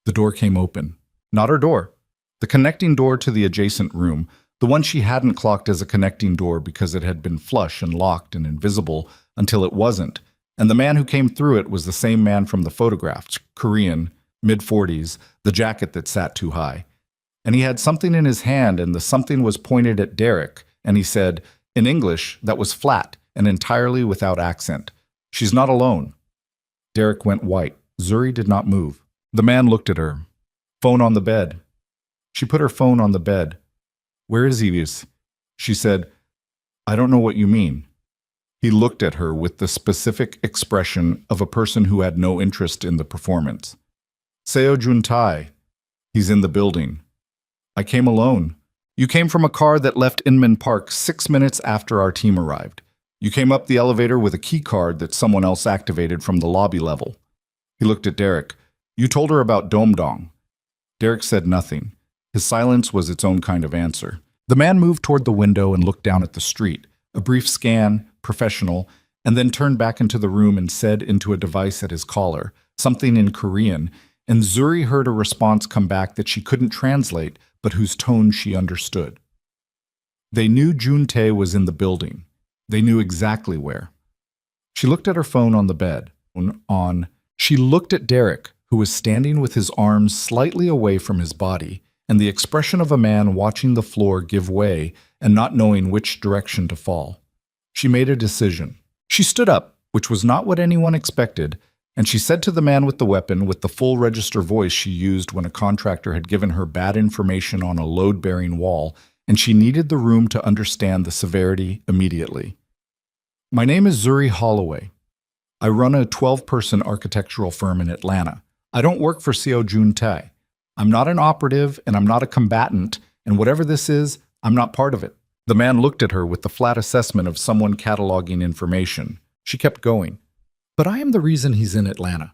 The door came open. Not her door. The connecting door to the adjacent room, the one she hadn't clocked as a connecting door because it had been flush and locked and invisible until it wasn't, and the man who came through it was the same man from the photographs, Korean, mid-40s, the jacket that sat too high. And he had something in his hand, and the something was pointed at Derek, and he said, in English that was flat and entirely without accent, "She's not alone." Derek went white. Zuri did not move. The man looked at her. "Phone on the bed." She put her phone on the bed. "Where is he?" She said, "I don't know what you mean." He looked at her with the specific expression of a person who had no interest in the performance. "Seo Juntai. He's in the building. I came alone. You came from a car that left Inman Park 6 minutes after our team arrived. You came up the elevator with a key card that someone else activated from the lobby level." He looked at Derek. "You told her about Domdong." Derek said nothing. His silence was its own kind of answer. The man moved toward the window and looked down at the street, a brief scan, professional, and then turned back into the room and said into a device at his collar, something in Korean, and Zuri heard a response come back that she couldn't translate, but whose tone she understood. They knew Juntae was in the building. They knew exactly where. She looked at her phone on the bed. She looked at Derek, who was standing with his arms slightly away from his body, and the expression of a man watching the floor give way and not knowing which direction to fall. She made a decision. She stood up, which was not what anyone expected, and she said to the man with the weapon with the full register voice she used when a contractor had given her bad information on a load-bearing wall and she needed the room to understand the severity immediately. My name is Zuri Holloway. I run a 12-person architectural firm in Atlanta. I don't work for Seo Jun-tae. I'm not an operative, and I'm not a combatant, and whatever this is, I'm not part of it. The man looked at her with the flat assessment of someone cataloging information. She kept going. But I am the reason he's in Atlanta.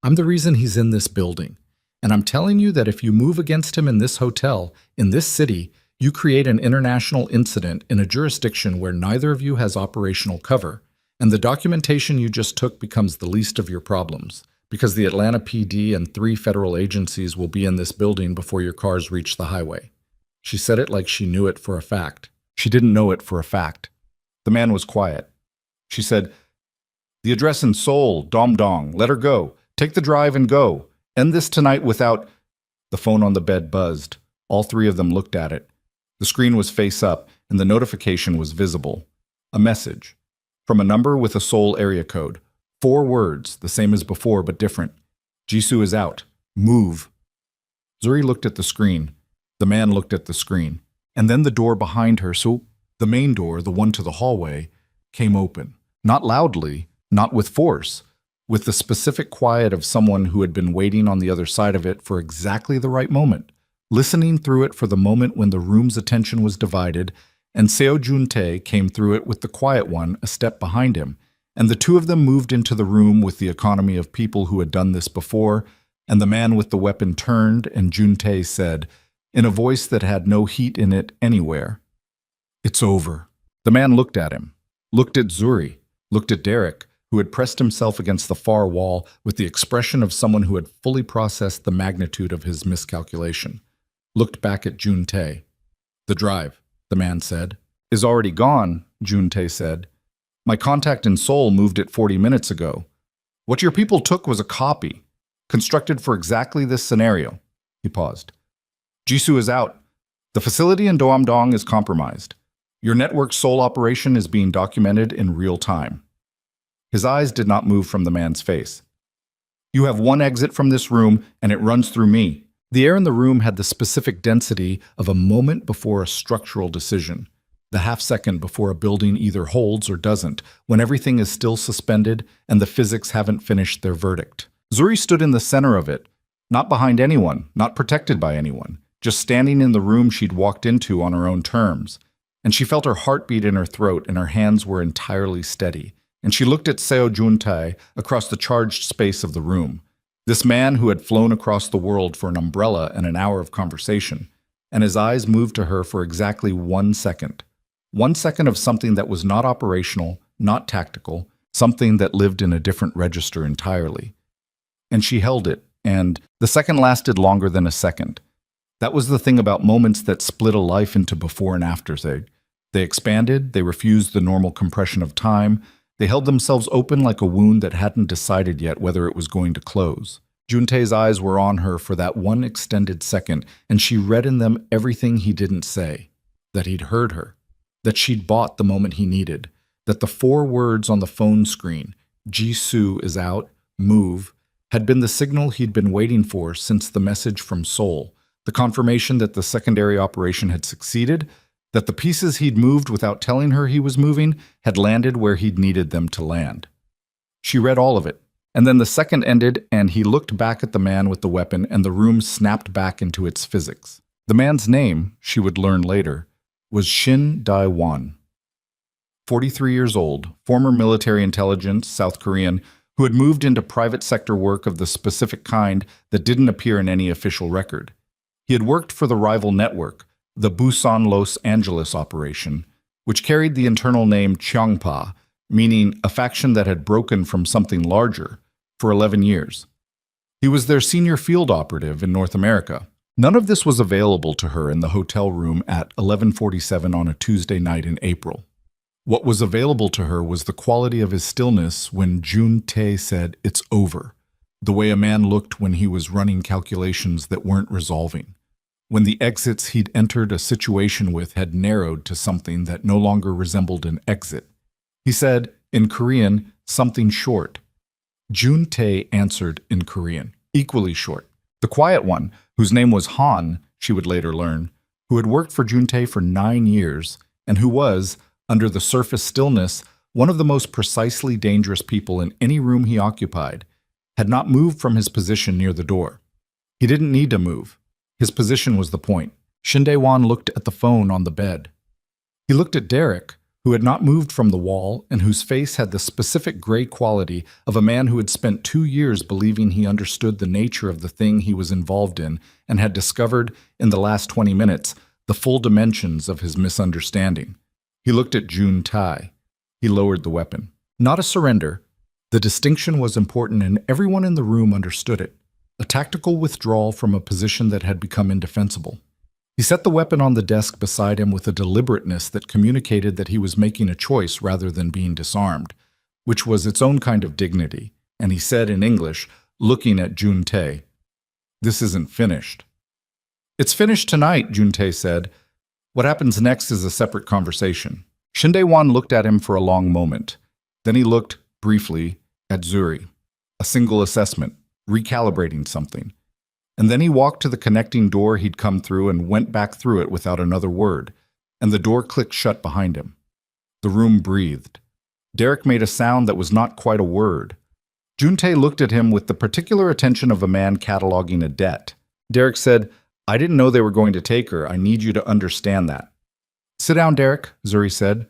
I'm the reason he's in this building. And I'm telling you that if you move against him in this hotel, in this city, you create an international incident in a jurisdiction where neither of you has operational cover, and the documentation you just took becomes the least of your problems, because the Atlanta PD and 3 federal agencies will be in this building before your cars reach the highway. She said it like she knew it for a fact. She didn't know it for a fact. The man was quiet. She said, "The address in Seoul, Domdong. Let her go. Take the drive and go. End this tonight without—" The phone on the bed buzzed. All 3 of them looked at it. The screen was face up, and the notification was visible. A message. From a number with a Seoul area code. 4 words, the same as before but different. "Jisoo is out. Move." Zuri looked at the screen. The man looked at the screen. And then the door behind her, so the main door, the one to the hallway, came open. Not loudly, not with force, with the specific quiet of someone who had been waiting on the other side of it for exactly the right moment, listening through it for the moment when the room's attention was divided, and Seo Jun-tae came through it with the quiet one a step behind him, and the 2 of them moved into the room with the economy of people who had done this before, and the man with the weapon turned, and Jun-tae said, in a voice that had no heat in it anywhere, "It's over." The man looked at him, looked at Zuri, looked at Derek, who had pressed himself against the far wall with the expression of someone who had fully processed the magnitude of his miscalculation, looked back at Jun-tae. "The drive," the man said. "Is already gone," Jun-tae said. "My contact in Seoul moved it 40 minutes ago. What your people took was a copy, constructed for exactly this scenario." He paused. "Jisoo is out. The facility in Doamdong is compromised. Your network's Seoul operation is being documented in real time." His eyes did not move from the man's face. "You have one exit from this room, and it runs through me." The air in the room had the specific density of a moment before a structural decision, the half-second before a building either holds or doesn't, when everything is still suspended and the physics haven't finished their verdict. Zuri stood in the center of it, not behind anyone, not protected by anyone, just standing in the room she'd walked into on her own terms. And she felt her heartbeat in her throat, and her hands were entirely steady. And she looked at Seo Jun-tae across the charged space of the room. This man who had flown across the world for an umbrella and an hour of conversation. And his eyes moved to her for exactly 1 second. 1 second of something that was not operational, not tactical, something that lived in a different register entirely. And she held it, and the second lasted longer than a second. That was the thing about moments that split a life into before and afters. They expanded, they refused the normal compression of time, they held themselves open like a wound that hadn't decided yet whether it was going to close. Jun-tae's eyes were on her for that one extended second, and she read in them everything he didn't say, that he'd heard her, that she'd bought the moment he needed, that the 4 words on the phone screen, "Jisoo is out, move," had been the signal he'd been waiting for since the message from Seoul. The confirmation that the secondary operation had succeeded, that the pieces he'd moved without telling her he was moving had landed where he'd needed them to land. She read all of it, and then the second ended and he looked back at the man with the weapon and the room snapped back into its physics. The man's name, she would learn later, was Shin Dae-won. 43 years old, former military intelligence, South Korean, who had moved into private sector work of the specific kind that didn't appear in any official record. He had worked for the rival network, the Busan Los Angeles operation, which carried the internal name Cheongpa, meaning a faction that had broken from something larger, for 11 years. He was their senior field operative in North America. None of this was available to her in the hotel room at 11:47 on a Tuesday night in April. What was available to her was the quality of his stillness when Jun-tae said, "It's over," the way a man looked when he was running calculations that weren't resolving, when the exits he'd entered a situation with had narrowed to something that no longer resembled an exit. He said, in Korean, something short. Jun-tae answered in Korean, equally short. The quiet one, whose name was Han, she would later learn, who had worked for Juntae for 9 years, and who was, under the surface stillness, one of the most precisely dangerous people in any room he occupied, had not moved from his position near the door. He didn't need to move. His position was the point. Shindae-wan looked at the phone on the bed. He looked at Derek, who had not moved from the wall and whose face had the specific gray quality of a man who had spent 2 years believing he understood the nature of the thing he was involved in and had discovered, in the last 20 minutes, the full dimensions of his misunderstanding. He looked at June Tai. He lowered the weapon. Not a surrender. The distinction was important and everyone in the room understood it. A tactical withdrawal from a position that had become indefensible. He set the weapon on the desk beside him with a deliberateness that communicated that he was making a choice rather than being disarmed, which was its own kind of dignity, and he said in English, looking at Juntae, "This isn't finished." "It's finished tonight," Juntae said. "What happens next is a separate conversation." Shindae-wan looked at him for a long moment. Then he looked, briefly, at Zuri. A single assessment, recalibrating something. And then he walked to the connecting door he'd come through and went back through it without another word, and the door clicked shut behind him. The room breathed. Derek made a sound that was not quite a word. Juntae looked at him with the particular attention of a man cataloging a debt. Derek said, "I didn't know they were going to take her. I need you to understand that." "Sit down, Derek," Zuri said.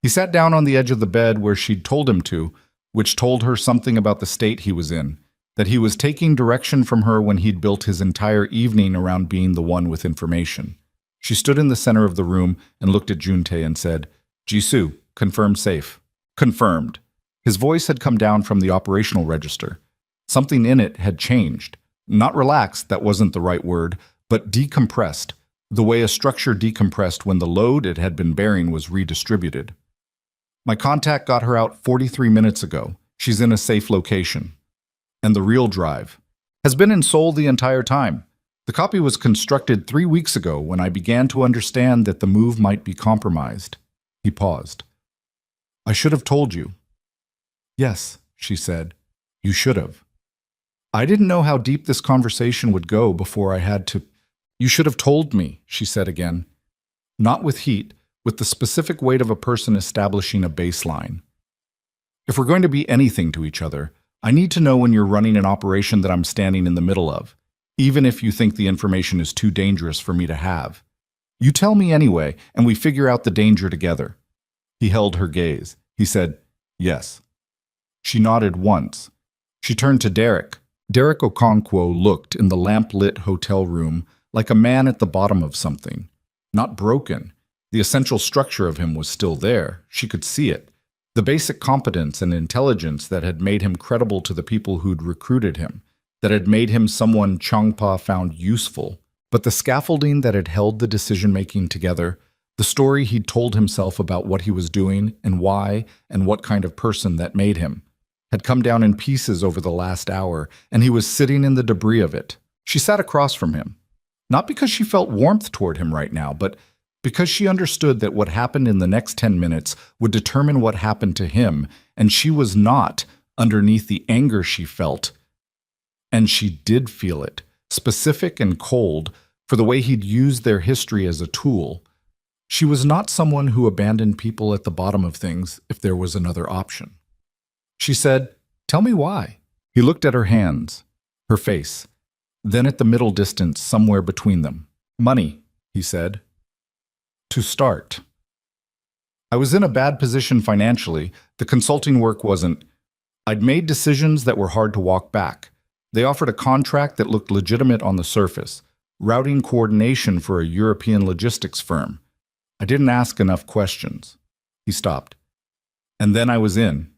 He sat down on the edge of the bed where she'd told him to, which told her something about the state he was in. That he was taking direction from her when he'd built his entire evening around being the one with information. She stood in the center of the room and looked at Juntae and said, "Jisoo, confirm safe." Confirmed. His voice had come down from the operational register. Something in it had changed. Not relaxed, that wasn't the right word, but decompressed, the way a structure decompressed when the load it had been bearing was redistributed. "My contact got her out 43 minutes ago. She's in a safe location." And the real drive has been in Seoul the entire time. The copy was constructed 3 weeks ago when I began to understand that the move might be compromised. He paused. "I should have told you." "Yes," she said. "You should have." "I didn't know how deep this conversation would go before I had to." "You should have told me," she said again. Not with heat, with the specific weight of a person establishing a baseline. "If we're going to be anything to each other, I need to know when you're running an operation that I'm standing in the middle of, even if you think the information is too dangerous for me to have. You tell me anyway, and we figure out the danger together." He held her gaze. He said, "Yes." She nodded once. She turned to Derek. Derek Okonkwo looked in the lamp-lit hotel room like a man at the bottom of something. Not broken. The essential structure of him was still there. She could see it. The basic competence and intelligence that had made him credible to the people who'd recruited him, that had made him someone Changpa found useful. But the scaffolding that had held the decision-making together, the story he'd told himself about what he was doing and why and what kind of person that made him, had come down in pieces over the last hour, and he was sitting in the debris of it. She sat across from him. Not because she felt warmth toward him right now, but because she understood that what happened in the next 10 minutes would determine what happened to him, and she was not, underneath the anger she felt, and she did feel it, specific and cold, for the way he'd used their history as a tool. She was not someone who abandoned people at the bottom of things if there was another option. She said, "Tell me why." He looked at her hands, her face, then at the middle distance somewhere between them. "Money," he said. "To start. I was in a bad position financially. The consulting work wasn't. I'd made decisions that were hard to walk back. They offered a contract that looked legitimate on the surface, routing coordination for a European logistics firm. I didn't ask enough questions." He stopped. "And then I was in.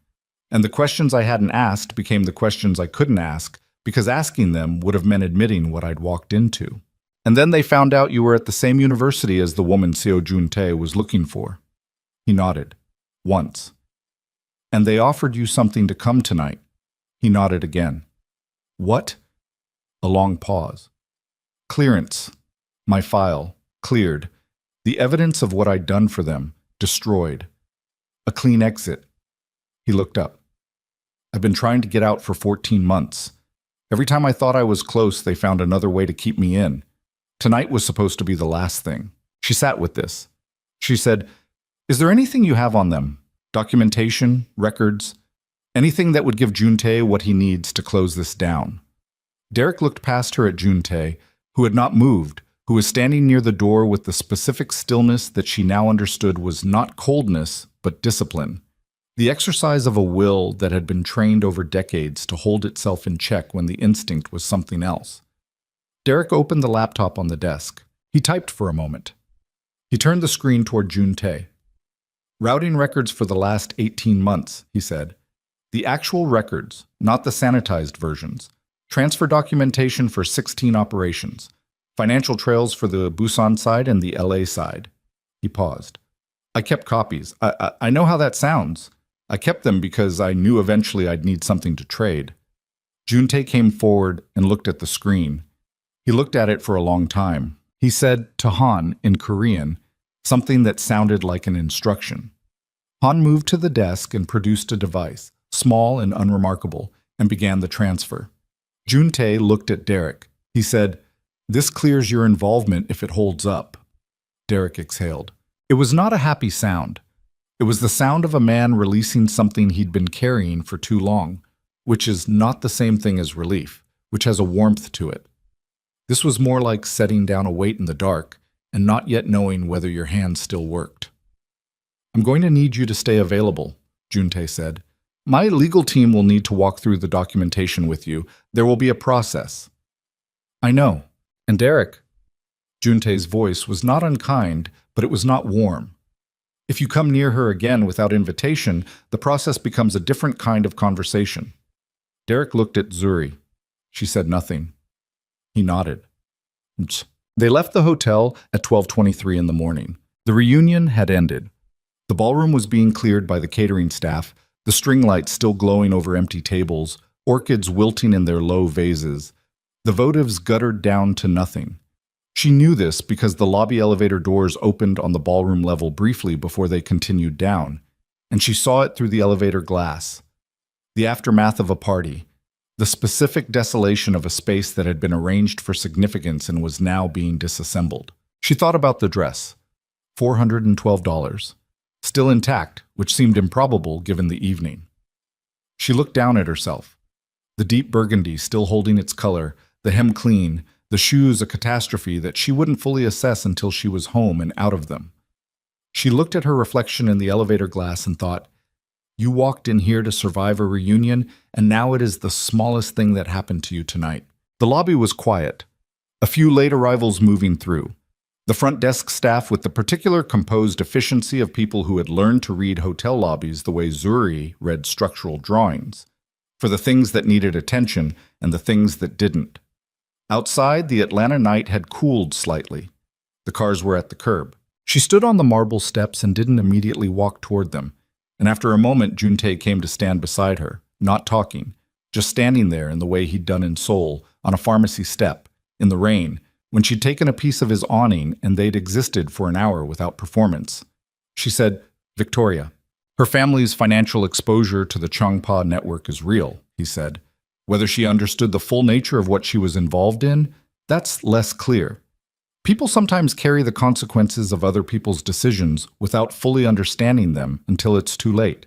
And the questions I hadn't asked became the questions I couldn't ask, because asking them would have meant admitting what I'd walked into. And then they found out you were at the same university as the woman Seo Jun-tae was looking for." He nodded. "Once." "And they offered you something to come tonight." He nodded again. "What?" A long pause. "Clearance. My file. Cleared. The evidence of what I'd done for them. Destroyed. A clean exit." He looked up. "I've been trying to get out for 14 months. Every time I thought I was close, they found another way to keep me in. Tonight was supposed to be the last thing. She sat with this. She said, "Is there anything you have on them? Documentation, records, anything that would give Juntae what he needs to close this down?" Derek looked past her at Juntae, who had not moved, who was standing near the door with the specific stillness that she now understood was not coldness, but discipline. The exercise of a will that had been trained over decades to hold itself in check when the instinct was something else. Derek opened the laptop on the desk. He typed for a moment. He turned the screen toward Juntae. "Routing records for the last 18 months, he said. "The actual records, not the sanitized versions. Transfer documentation for 16 operations. Financial trails for the Busan side and the LA side." He paused. "I kept copies. I know how that sounds. I kept them because I knew eventually I'd need something to trade." Juntae came forward and looked at the screen. He looked at it for a long time. He said to Han in Korean something that sounded like an instruction. Han moved to the desk and produced a device, small and unremarkable, and began the transfer. Juntae looked at Derek. He said, "This clears your involvement if it holds up." Derek exhaled. It was not a happy sound. It was the sound of a man releasing something he'd been carrying for too long, which is not the same thing as relief, which has a warmth to it. This was more like setting down a weight in the dark and not yet knowing whether your hands still worked. "I'm going to need you to stay available," Juntae said. "My legal team will need to walk through the documentation with you. There will be a process." "I know. And Derek," Juntae's voice was not unkind, but it was not warm. "If you come near her again without invitation, the process becomes a different kind of conversation." Derek looked at Zuri. She said nothing. He nodded. They left the hotel at 12:23 in the morning. The reunion had ended. The ballroom was being cleared by the catering staff, the string lights still glowing over empty tables, orchids wilting in their low vases. The votives guttered down to nothing. She knew this because the lobby elevator doors opened on the ballroom level briefly before they continued down, and she saw it through the elevator glass. The aftermath of a party, the specific desolation of a space that had been arranged for significance and was now being disassembled. She thought about the dress. $412. Still intact, which seemed improbable given the evening. She looked down at herself. The deep burgundy still holding its color, the hem clean, the shoes a catastrophe that she wouldn't fully assess until she was home and out of them. She looked at her reflection in the elevator glass and thought, "You walked in here to survive a reunion, and now it is the smallest thing that happened to you tonight." The lobby was quiet. A few late arrivals moving through. The front desk staff with the particular composed efficiency of people who had learned to read hotel lobbies the way Zuri read structural drawings, for the things that needed attention and the things that didn't. Outside, the Atlanta night had cooled slightly. The cars were at the curb. She stood on the marble steps and didn't immediately walk toward them, and after a moment Juntae came to stand beside her, not talking, just standing there in the way he'd done in Seoul, on a pharmacy step, in the rain, when she'd taken a piece of his awning and they'd existed for an hour without performance. She said, "Victoria, her family's financial exposure to the Chongpa network is real," he said. Whether she understood the full nature of what she was involved in, that's less clear. People sometimes carry the consequences of other people's decisions without fully understanding them until it's too late.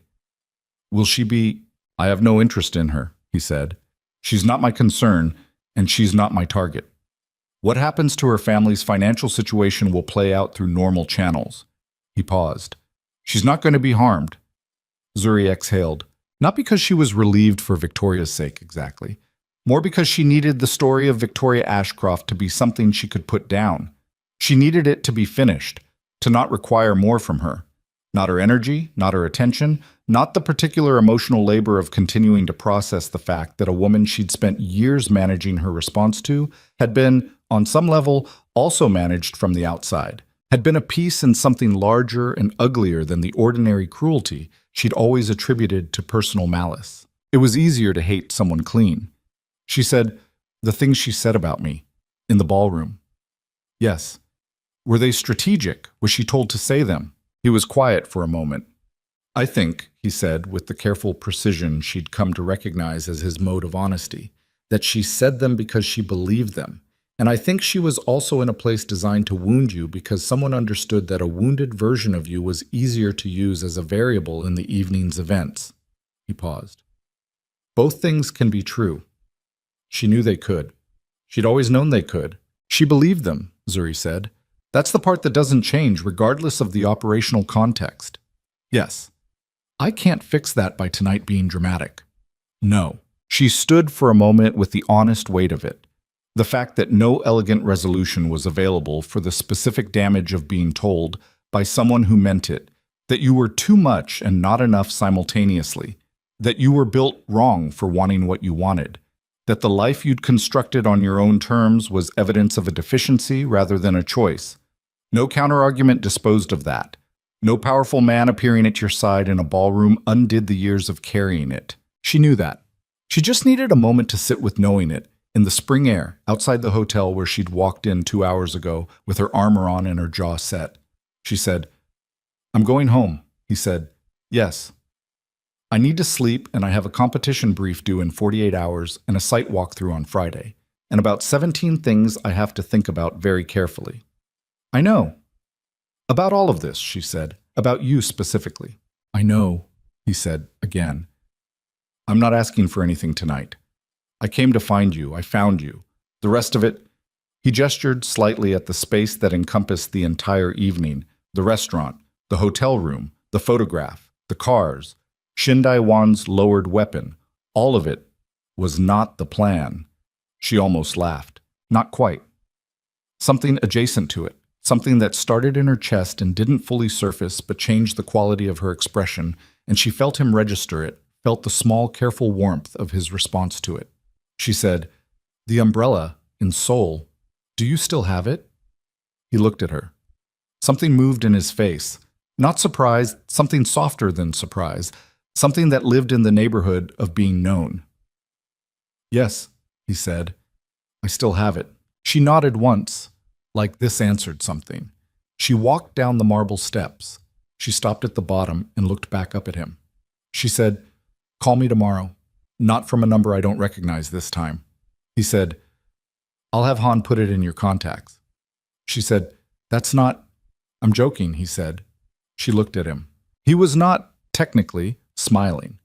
"Will she be—" "I have no interest in her," he said. "She's not my concern, and she's not my target. What happens to her family's financial situation will play out through normal channels." He paused. "She's not going to be harmed." Zuri exhaled, not because she was relieved for Victoria's sake exactly, more because she needed the story of Victoria Ashcroft to be something she could put down. She needed it to be finished, to not require more from her. Not her energy, not her attention, not the particular emotional labor of continuing to process the fact that a woman she'd spent years managing her response to had been, on some level, also managed from the outside, had been a piece in something larger and uglier than the ordinary cruelty she'd always attributed to personal malice. It was easier to hate someone clean. She said, "The things she said about me, in the ballroom." "Yes." "Were they strategic? Was she told to say them?" He was quiet for a moment. "I think," he said, with the careful precision she'd come to recognize as his mode of honesty, "that she said them because she believed them, And I think she was also in a place designed to wound you because someone understood that a wounded version of you was easier to use as a variable in the evening's events. He paused. Both things can be true. She knew they could. She'd always known they could. She believed them, Zuri said. That's the part that doesn't change, regardless of the operational context. Yes. I can't fix that by tonight being dramatic. No. She stood for a moment with the honest weight of it. The fact that no elegant resolution was available for the specific damage of being told by someone who meant it, that you were too much and not enough simultaneously, that you were built wrong for wanting what you wanted, that the life you'd constructed on your own terms was evidence of a deficiency rather than a choice. No counterargument disposed of that. No powerful man appearing at your side in a ballroom undid the years of carrying it. She knew that. She just needed a moment to sit with knowing it, in the spring air, outside the hotel where she'd walked in 2 hours ago with her armor on and her jaw set. She said, "I'm going home," he said. "Yes. I need to sleep and I have a competition brief due in 48 hours and a site walkthrough on Friday, and about 17 things I have to think about very carefully." "I know." "About all of this," she said. "About you specifically." "I know," he said again. "I'm not asking for anything tonight. I came to find you. I found you. The rest of it..." He gestured slightly at the space that encompassed the entire evening, the restaurant, the hotel room, the photograph, the cars, Shindai Wan's lowered weapon. All of it was not the plan. She almost laughed. Not quite. Something adjacent to it. Something that started in her chest and didn't fully surface but changed the quality of her expression, and she felt him register it, felt the small, careful warmth of his response to it. She said, "The umbrella, in Seoul, do you still have it?" He looked at her. Something moved in his face. Not surprise, something softer than surprise, something that lived in the neighborhood of being known. "Yes," he said, "I still have it." She nodded once, like this answered something. She walked down the marble steps. She stopped at the bottom and looked back up at him. She said, "Call me tomorrow. Not from a number I don't recognize this time." He said, "I'll have Han put it in your contacts." She said, "That's not..." "I'm joking," he said. She looked at him. He was not, technically, smiling,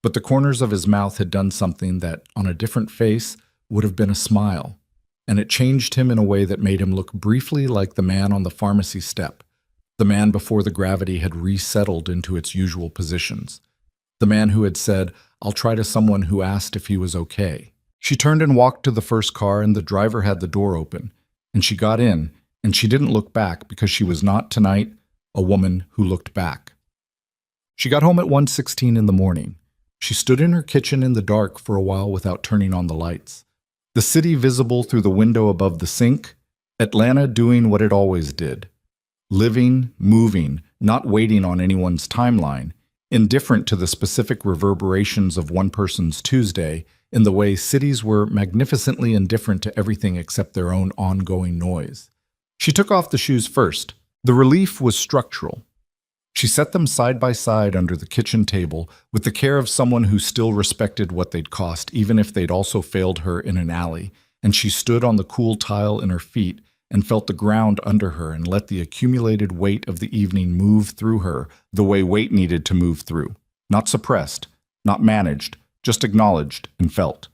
but the corners of his mouth had done something that, on a different face, would have been a smile, and it changed him in a way that made him look briefly like the man on the pharmacy step, the man before the gravity had resettled into its usual positions, the man who had said, "I'll try," to someone who asked if he was okay. She turned and walked to the first car, and the driver had the door open, and she got in, and she didn't look back because she was not, tonight, a woman who looked back. She got home at 1:16 in the morning. She stood in her kitchen in the dark for a while without turning on the lights. The city visible through the window above the sink, Atlanta doing what it always did. Living, moving, not waiting on anyone's timeline, indifferent to the specific reverberations of one person's Tuesday, in the way cities were magnificently indifferent to everything except their own ongoing noise. She took off the shoes first. The relief was structural. She set them side by side under the kitchen table with the care of someone who still respected what they'd cost, even if they'd also failed her in an alley, and she stood on the cool tile in her feet and felt the ground under her and let the accumulated weight of the evening move through her the way weight needed to move through. Not suppressed, not managed, just acknowledged and felt.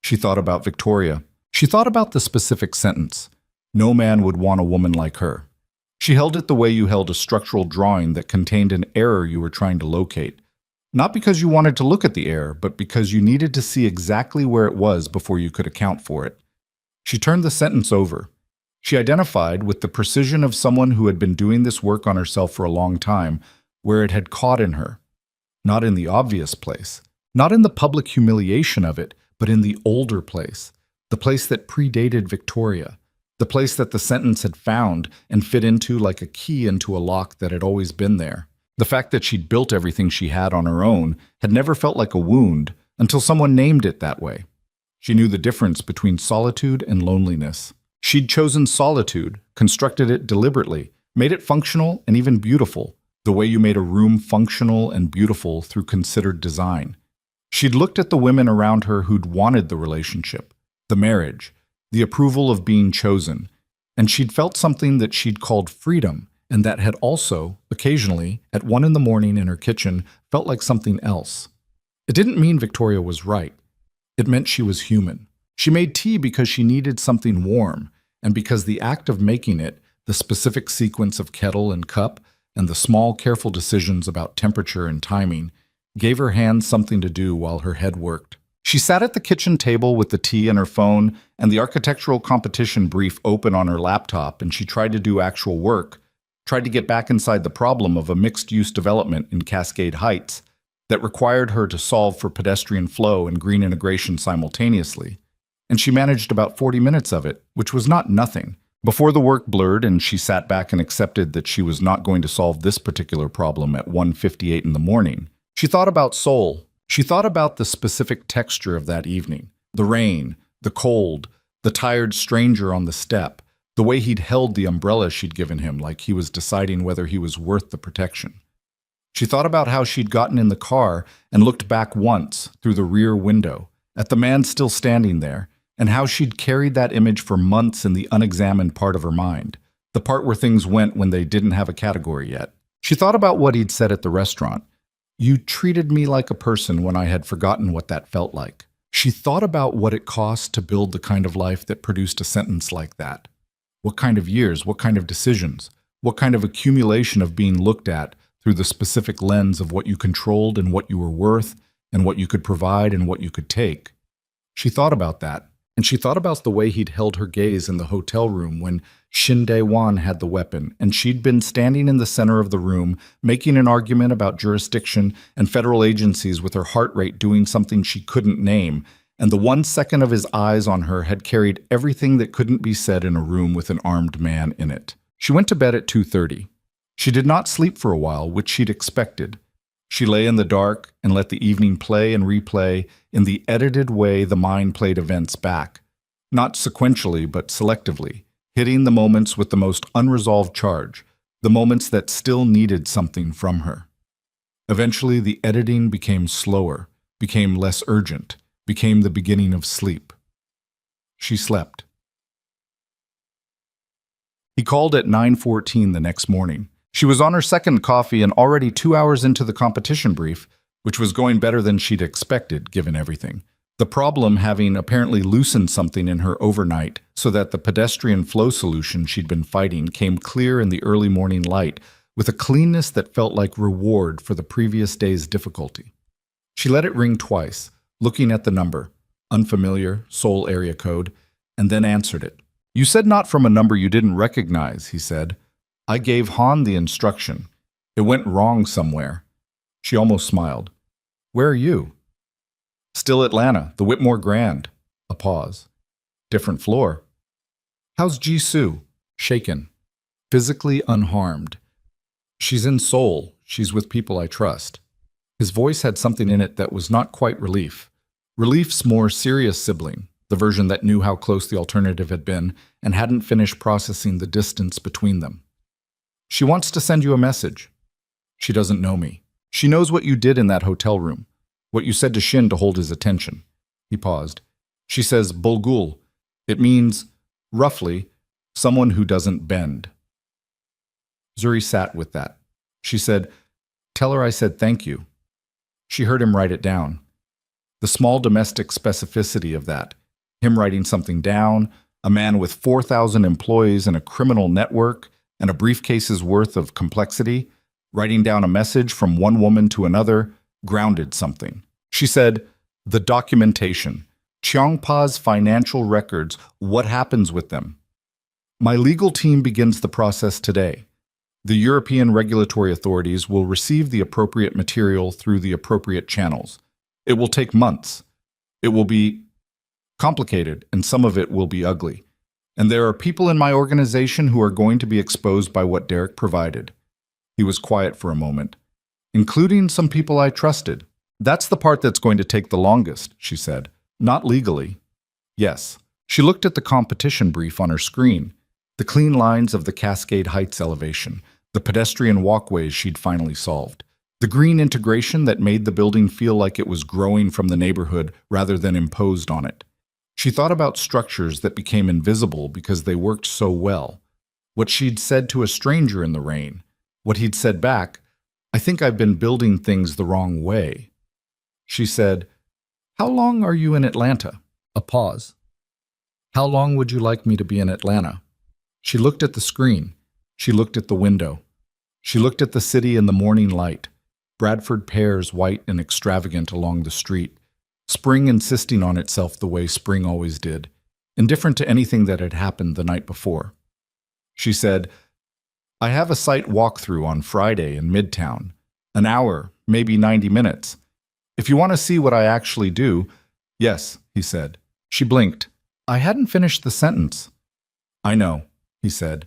She thought about Victoria. She thought about the specific sentence, "No man would want a woman like her." She held it the way you held a structural drawing that contained an error you were trying to locate. Not because you wanted to look at the error, but because you needed to see exactly where it was before you could account for it. She turned the sentence over. She identified, with the precision of someone who had been doing this work on herself for a long time, where it had caught in her. Not in the obvious place, not in the public humiliation of it, but in the older place, the place that predated Victoria. The place that the sentence had found and fit into like a key into a lock that had always been there. The fact that she'd built everything she had on her own had never felt like a wound until someone named it that way. She knew the difference between solitude and loneliness. She'd chosen solitude, constructed it deliberately, made it functional and even beautiful, the way you made a room functional and beautiful through considered design. She'd looked at the women around her who'd wanted the relationship, the marriage, the approval of being chosen, and she'd felt something that she'd called freedom, and that had also, occasionally, at 1 in the morning in her kitchen, felt like something else. It didn't mean Victoria was right. It meant she was human. She made tea because she needed something warm, and because the act of making it, the specific sequence of kettle and cup, and the small, careful decisions about temperature and timing, gave her hands something to do while her head worked. She sat at the kitchen table with the tea and her phone and the architectural competition brief open on her laptop, and she tried to do actual work, tried to get back inside the problem of a mixed-use development in Cascade Heights that required her to solve for pedestrian flow and green integration simultaneously. And she managed about 40 minutes of it, which was not nothing. Before the work blurred and she sat back and accepted that she was not going to solve this particular problem at 1:58 in the morning, she thought about Seoul. She thought about the specific texture of that evening, the rain, the cold, the tired stranger on the step, the way he'd held the umbrella she'd given him like he was deciding whether he was worth the protection. She thought about how she'd gotten in the car and looked back once through the rear window at the man still standing there, and how she'd carried that image for months in the unexamined part of her mind, the part where things went when they didn't have a category yet. She thought about what he'd said at the restaurant. "You treated me like a person when I had forgotten what that felt like." She thought about what it cost to build the kind of life that produced a sentence like that. What kind of years, what kind of decisions, what kind of accumulation of being looked at through the specific lens of what you controlled and what you were worth and what you could provide and what you could take. She thought about that, and she thought about the way he'd held her gaze in the hotel room when Shin Dae-won had the weapon, and she'd been standing in the center of the room, making an argument about jurisdiction and federal agencies with her heart rate doing something she couldn't name, and the 1 second of his eyes on her had carried everything that couldn't be said in a room with an armed man in it. She went to bed at 2:30. She did not sleep for a while, which she'd expected. She lay in the dark and let the evening play and replay in the edited way the mind played events back, not sequentially but selectively, hitting the moments with the most unresolved charge, the moments that still needed something from her. Eventually, the editing became slower, became less urgent, became the beginning of sleep. She slept. He called at 9:14 the next morning. She was on her second coffee and already 2 hours into the competition brief, which was going better than she'd expected, given everything. The problem having apparently loosened something in her overnight so that the pedestrian flow solution she'd been fighting came clear in the early morning light with a cleanness that felt like reward for the previous day's difficulty. She let it ring twice, looking at the number, unfamiliar, Seoul area code, and then answered it. "You said not from a number you didn't recognize," he said. "I gave Han the instruction. It went wrong somewhere." She almost smiled. "Where are you?" "Still Atlanta, the Whitmore Grand." A pause. "Different floor." "How's Jisoo?" "Shaken. Physically unharmed. She's in Seoul. She's with people I trust." His voice had something in it that was not quite relief. Relief's more serious sibling, the version that knew how close the alternative had been and hadn't finished processing the distance between them. "She wants to send you a message. She doesn't know me. She knows what you did in that hotel room, what you said to Shin to hold his attention." He paused. "She says bulgul. It means, roughly, someone who doesn't bend." Zuri sat with that. She said, "Tell her I said thank you." She heard him write it down. The small domestic specificity of that, him writing something down, a man with 4,000 employees and a criminal network and a briefcase's worth of complexity, writing down a message from one woman to another, grounded something. She said, "The documentation, Cheongpa's financial records, what happens with them?" "My legal team begins the process today. The European regulatory authorities will receive the appropriate material through the appropriate channels. It will take months. It will be complicated, and some of it will be ugly. And there are people in my organization who are going to be exposed by what Derek provided." He was quiet for a moment. "Including some people I trusted. That's the part that's going to take the longest," she said. "Not legally." "Yes." She looked at the competition brief on her screen, the clean lines of the Cascade Heights elevation, the pedestrian walkways she'd finally solved, the green integration that made the building feel like it was growing from the neighborhood rather than imposed on it. She thought about structures that became invisible because they worked so well. What she'd said to a stranger in the rain. What he'd said back, "I think I've been building things the wrong way." She said, "How long are you in Atlanta?" A pause. "How long would you like me to be in Atlanta?" She looked at the screen. She looked at the window. She looked at the city in the morning light. Bradford pears white and extravagant along the street. Spring insisting on itself the way spring always did, indifferent to anything that had happened the night before. She said, "I have a site walkthrough on Friday in Midtown. An hour, maybe 90 minutes. If you want to see what I actually do." "Yes," he said. She blinked. "I hadn't finished the sentence." "I know," he said.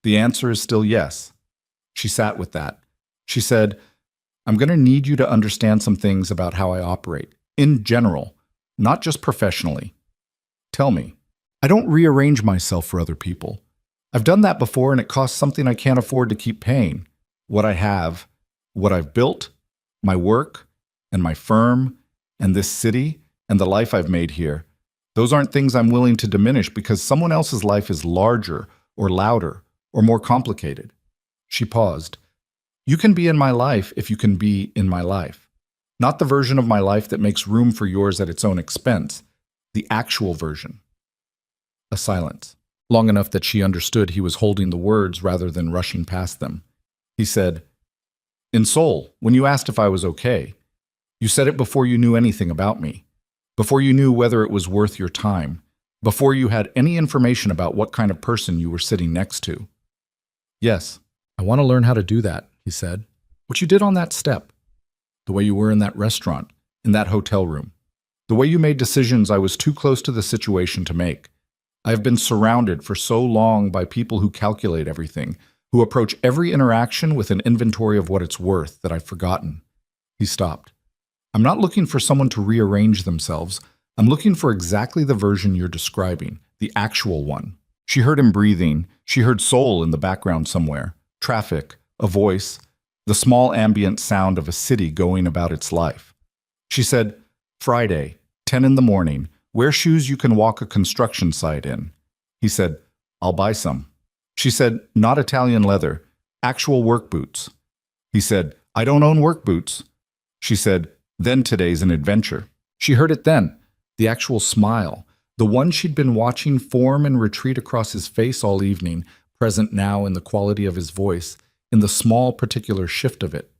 "The answer is still yes." She sat with that. She said, "I'm going to need you to understand some things about how I operate, in general, not just professionally. Tell me." "I don't rearrange myself for other people. I've done that before and it costs something I can't afford to keep paying. What I have, what I've built, my work, and my firm, and this city, and the life I've made here, those aren't things I'm willing to diminish because someone else's life is larger, or louder, or more complicated." She paused. "You can be in my life if you can be in my life. Not the version of my life that makes room for yours at its own expense. The actual version." A silence, long enough that she understood he was holding the words rather than rushing past them. He said, "In Seoul, when you asked if I was okay, you said it before you knew anything about me, before you knew whether it was worth your time, before you had any information about what kind of person you were sitting next to." "Yes, I want to learn how to do that," he said. "What you did on that step, the way you were in that restaurant, in that hotel room, the way you made decisions I was too close to the situation to make. I have been surrounded for so long by people who calculate everything, who approach every interaction with an inventory of what it's worth that I've forgotten." He stopped. "I'm not looking for someone to rearrange themselves. I'm looking for exactly the version you're describing, the actual one." She heard him breathing. She heard soul in the background somewhere. Traffic, a voice, the small ambient sound of a city going about its life. She said, "Friday, 10 in the morning, wear shoes you can walk a construction site in." He said, "I'll buy some." She said, "Not Italian leather, actual work boots." He said, "I don't own work boots." She said, "Then today's an adventure." She heard it then, the actual smile, the one she'd been watching form and retreat across his face all evening, present now in the quality of his voice, in the small particular shift of it.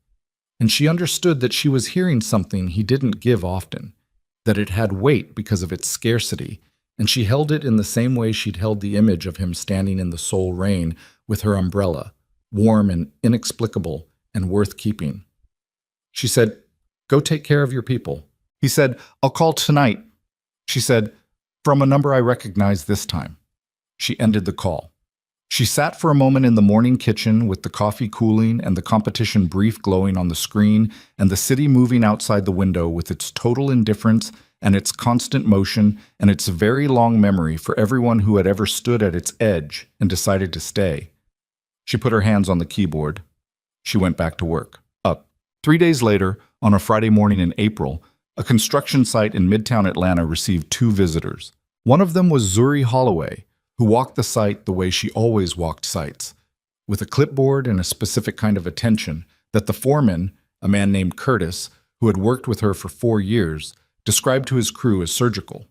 And she understood that she was hearing something he didn't give often, that it had weight because of its scarcity, and she held it in the same way she'd held the image of him standing in the Seoul rain with her umbrella, warm and inexplicable and worth keeping. She said, "Go take care of your people." He said, "I'll call tonight." She said, "From a number I recognize this time." She ended the call. She sat for a moment in the morning kitchen with the coffee cooling and the competition brief glowing on the screen and the city moving outside the window with its total indifference and its constant motion and its very long memory for everyone who had ever stood at its edge and decided to stay. She put her hands on the keyboard. She went back to work. Up. 3 days later, on a Friday morning in April, a construction site in Midtown Atlanta received 2 visitors. One of them was Zuri Holloway, who walked the site the way she always walked sites, with a clipboard and a specific kind of attention that the foreman, a man named Curtis, who had worked with her for 4 years, described to his crew as surgical.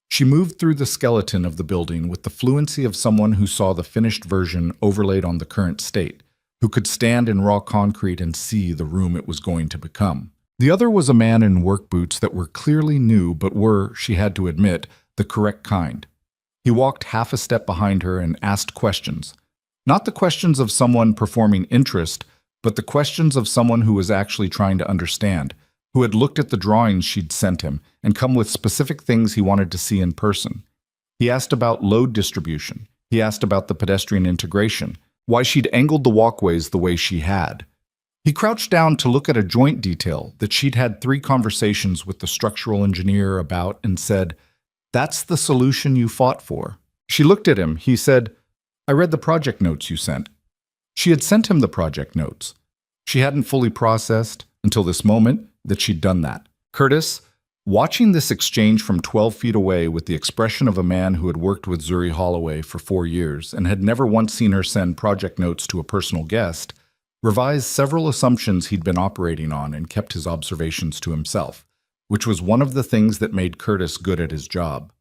She moved through the skeleton of the building with the fluency of someone who saw the finished version overlaid on the current state, who could stand in raw concrete and see the room it was going to become. The other was a man in work boots that were clearly new but were, she had to admit, the correct kind. He walked half a step behind her and asked questions. Not the questions of someone performing interest, but the questions of someone who was actually trying to understand, who had looked at the drawings she'd sent him and come with specific things he wanted to see in person. He asked about load distribution. He asked about the pedestrian integration, why she'd angled the walkways the way she had. He crouched down to look at a joint detail that she'd had 3 conversations with the structural engineer about and said, "That's the solution you fought for." She looked at him. He said, "I read the project notes you sent." She had sent him the project notes. She hadn't fully processed, until this moment, that she'd done that. "Curtis, Watching this exchange from 12 feet away with the expression of a man who had worked with Zuri Holloway for 4 years and had never once seen her send project notes to a personal guest, revised several assumptions he'd been operating on and kept his observations to himself, which was one of the things that made Curtis good at his job.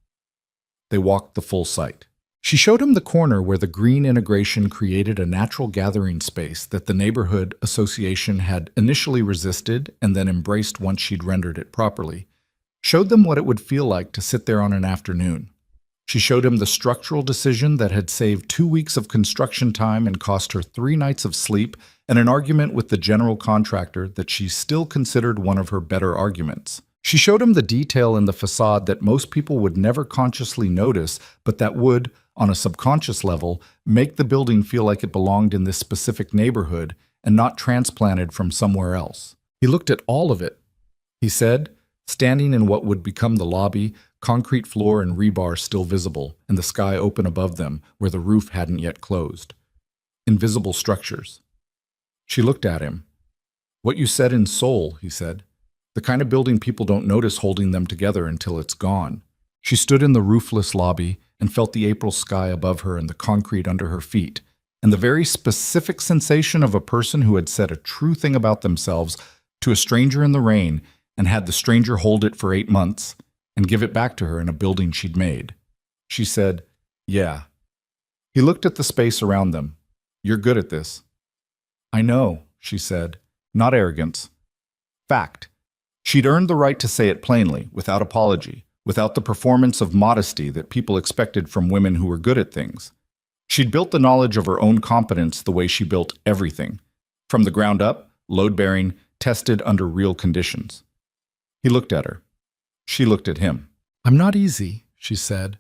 They walked the full site. She showed him the corner where the green integration created a natural gathering space that the neighborhood association had initially resisted and then embraced once she'd rendered it properly. Showed them what it would feel like to sit there on an afternoon. She showed him the structural decision that had saved 2 weeks of construction time and cost her 3 nights of sleep and an argument with the general contractor that she still considered one of her better arguments. She showed him the detail in the facade that most people would never consciously notice, but that would, on a subconscious level, make the building feel like it belonged in this specific neighborhood and not transplanted from somewhere else. He looked at all of it. He said, standing in what would become the lobby, concrete floor and rebar still visible, and the sky open above them where the roof hadn't yet closed. Invisible structures. She looked at him. What you said in Seoul, he said. The kind of building people don't notice holding them together until it's gone. She stood in the roofless lobby and felt the April sky above her and the concrete under her feet, and the very specific sensation of a person who had said a true thing about themselves to a stranger in the rain and had the stranger hold it for 8 months and give it back to her in a building she'd made. She said, "Yeah." He looked at the space around them. "You're good at this." "I know," she said, not arrogance. Fact. She'd earned the right to say it plainly, without apology, without the performance of modesty that people expected from women who were good at things. She'd built the knowledge of her own competence the way she built everything, from the ground up, load-bearing, tested under real conditions. He looked at her. She looked at him. "I'm not easy," she said,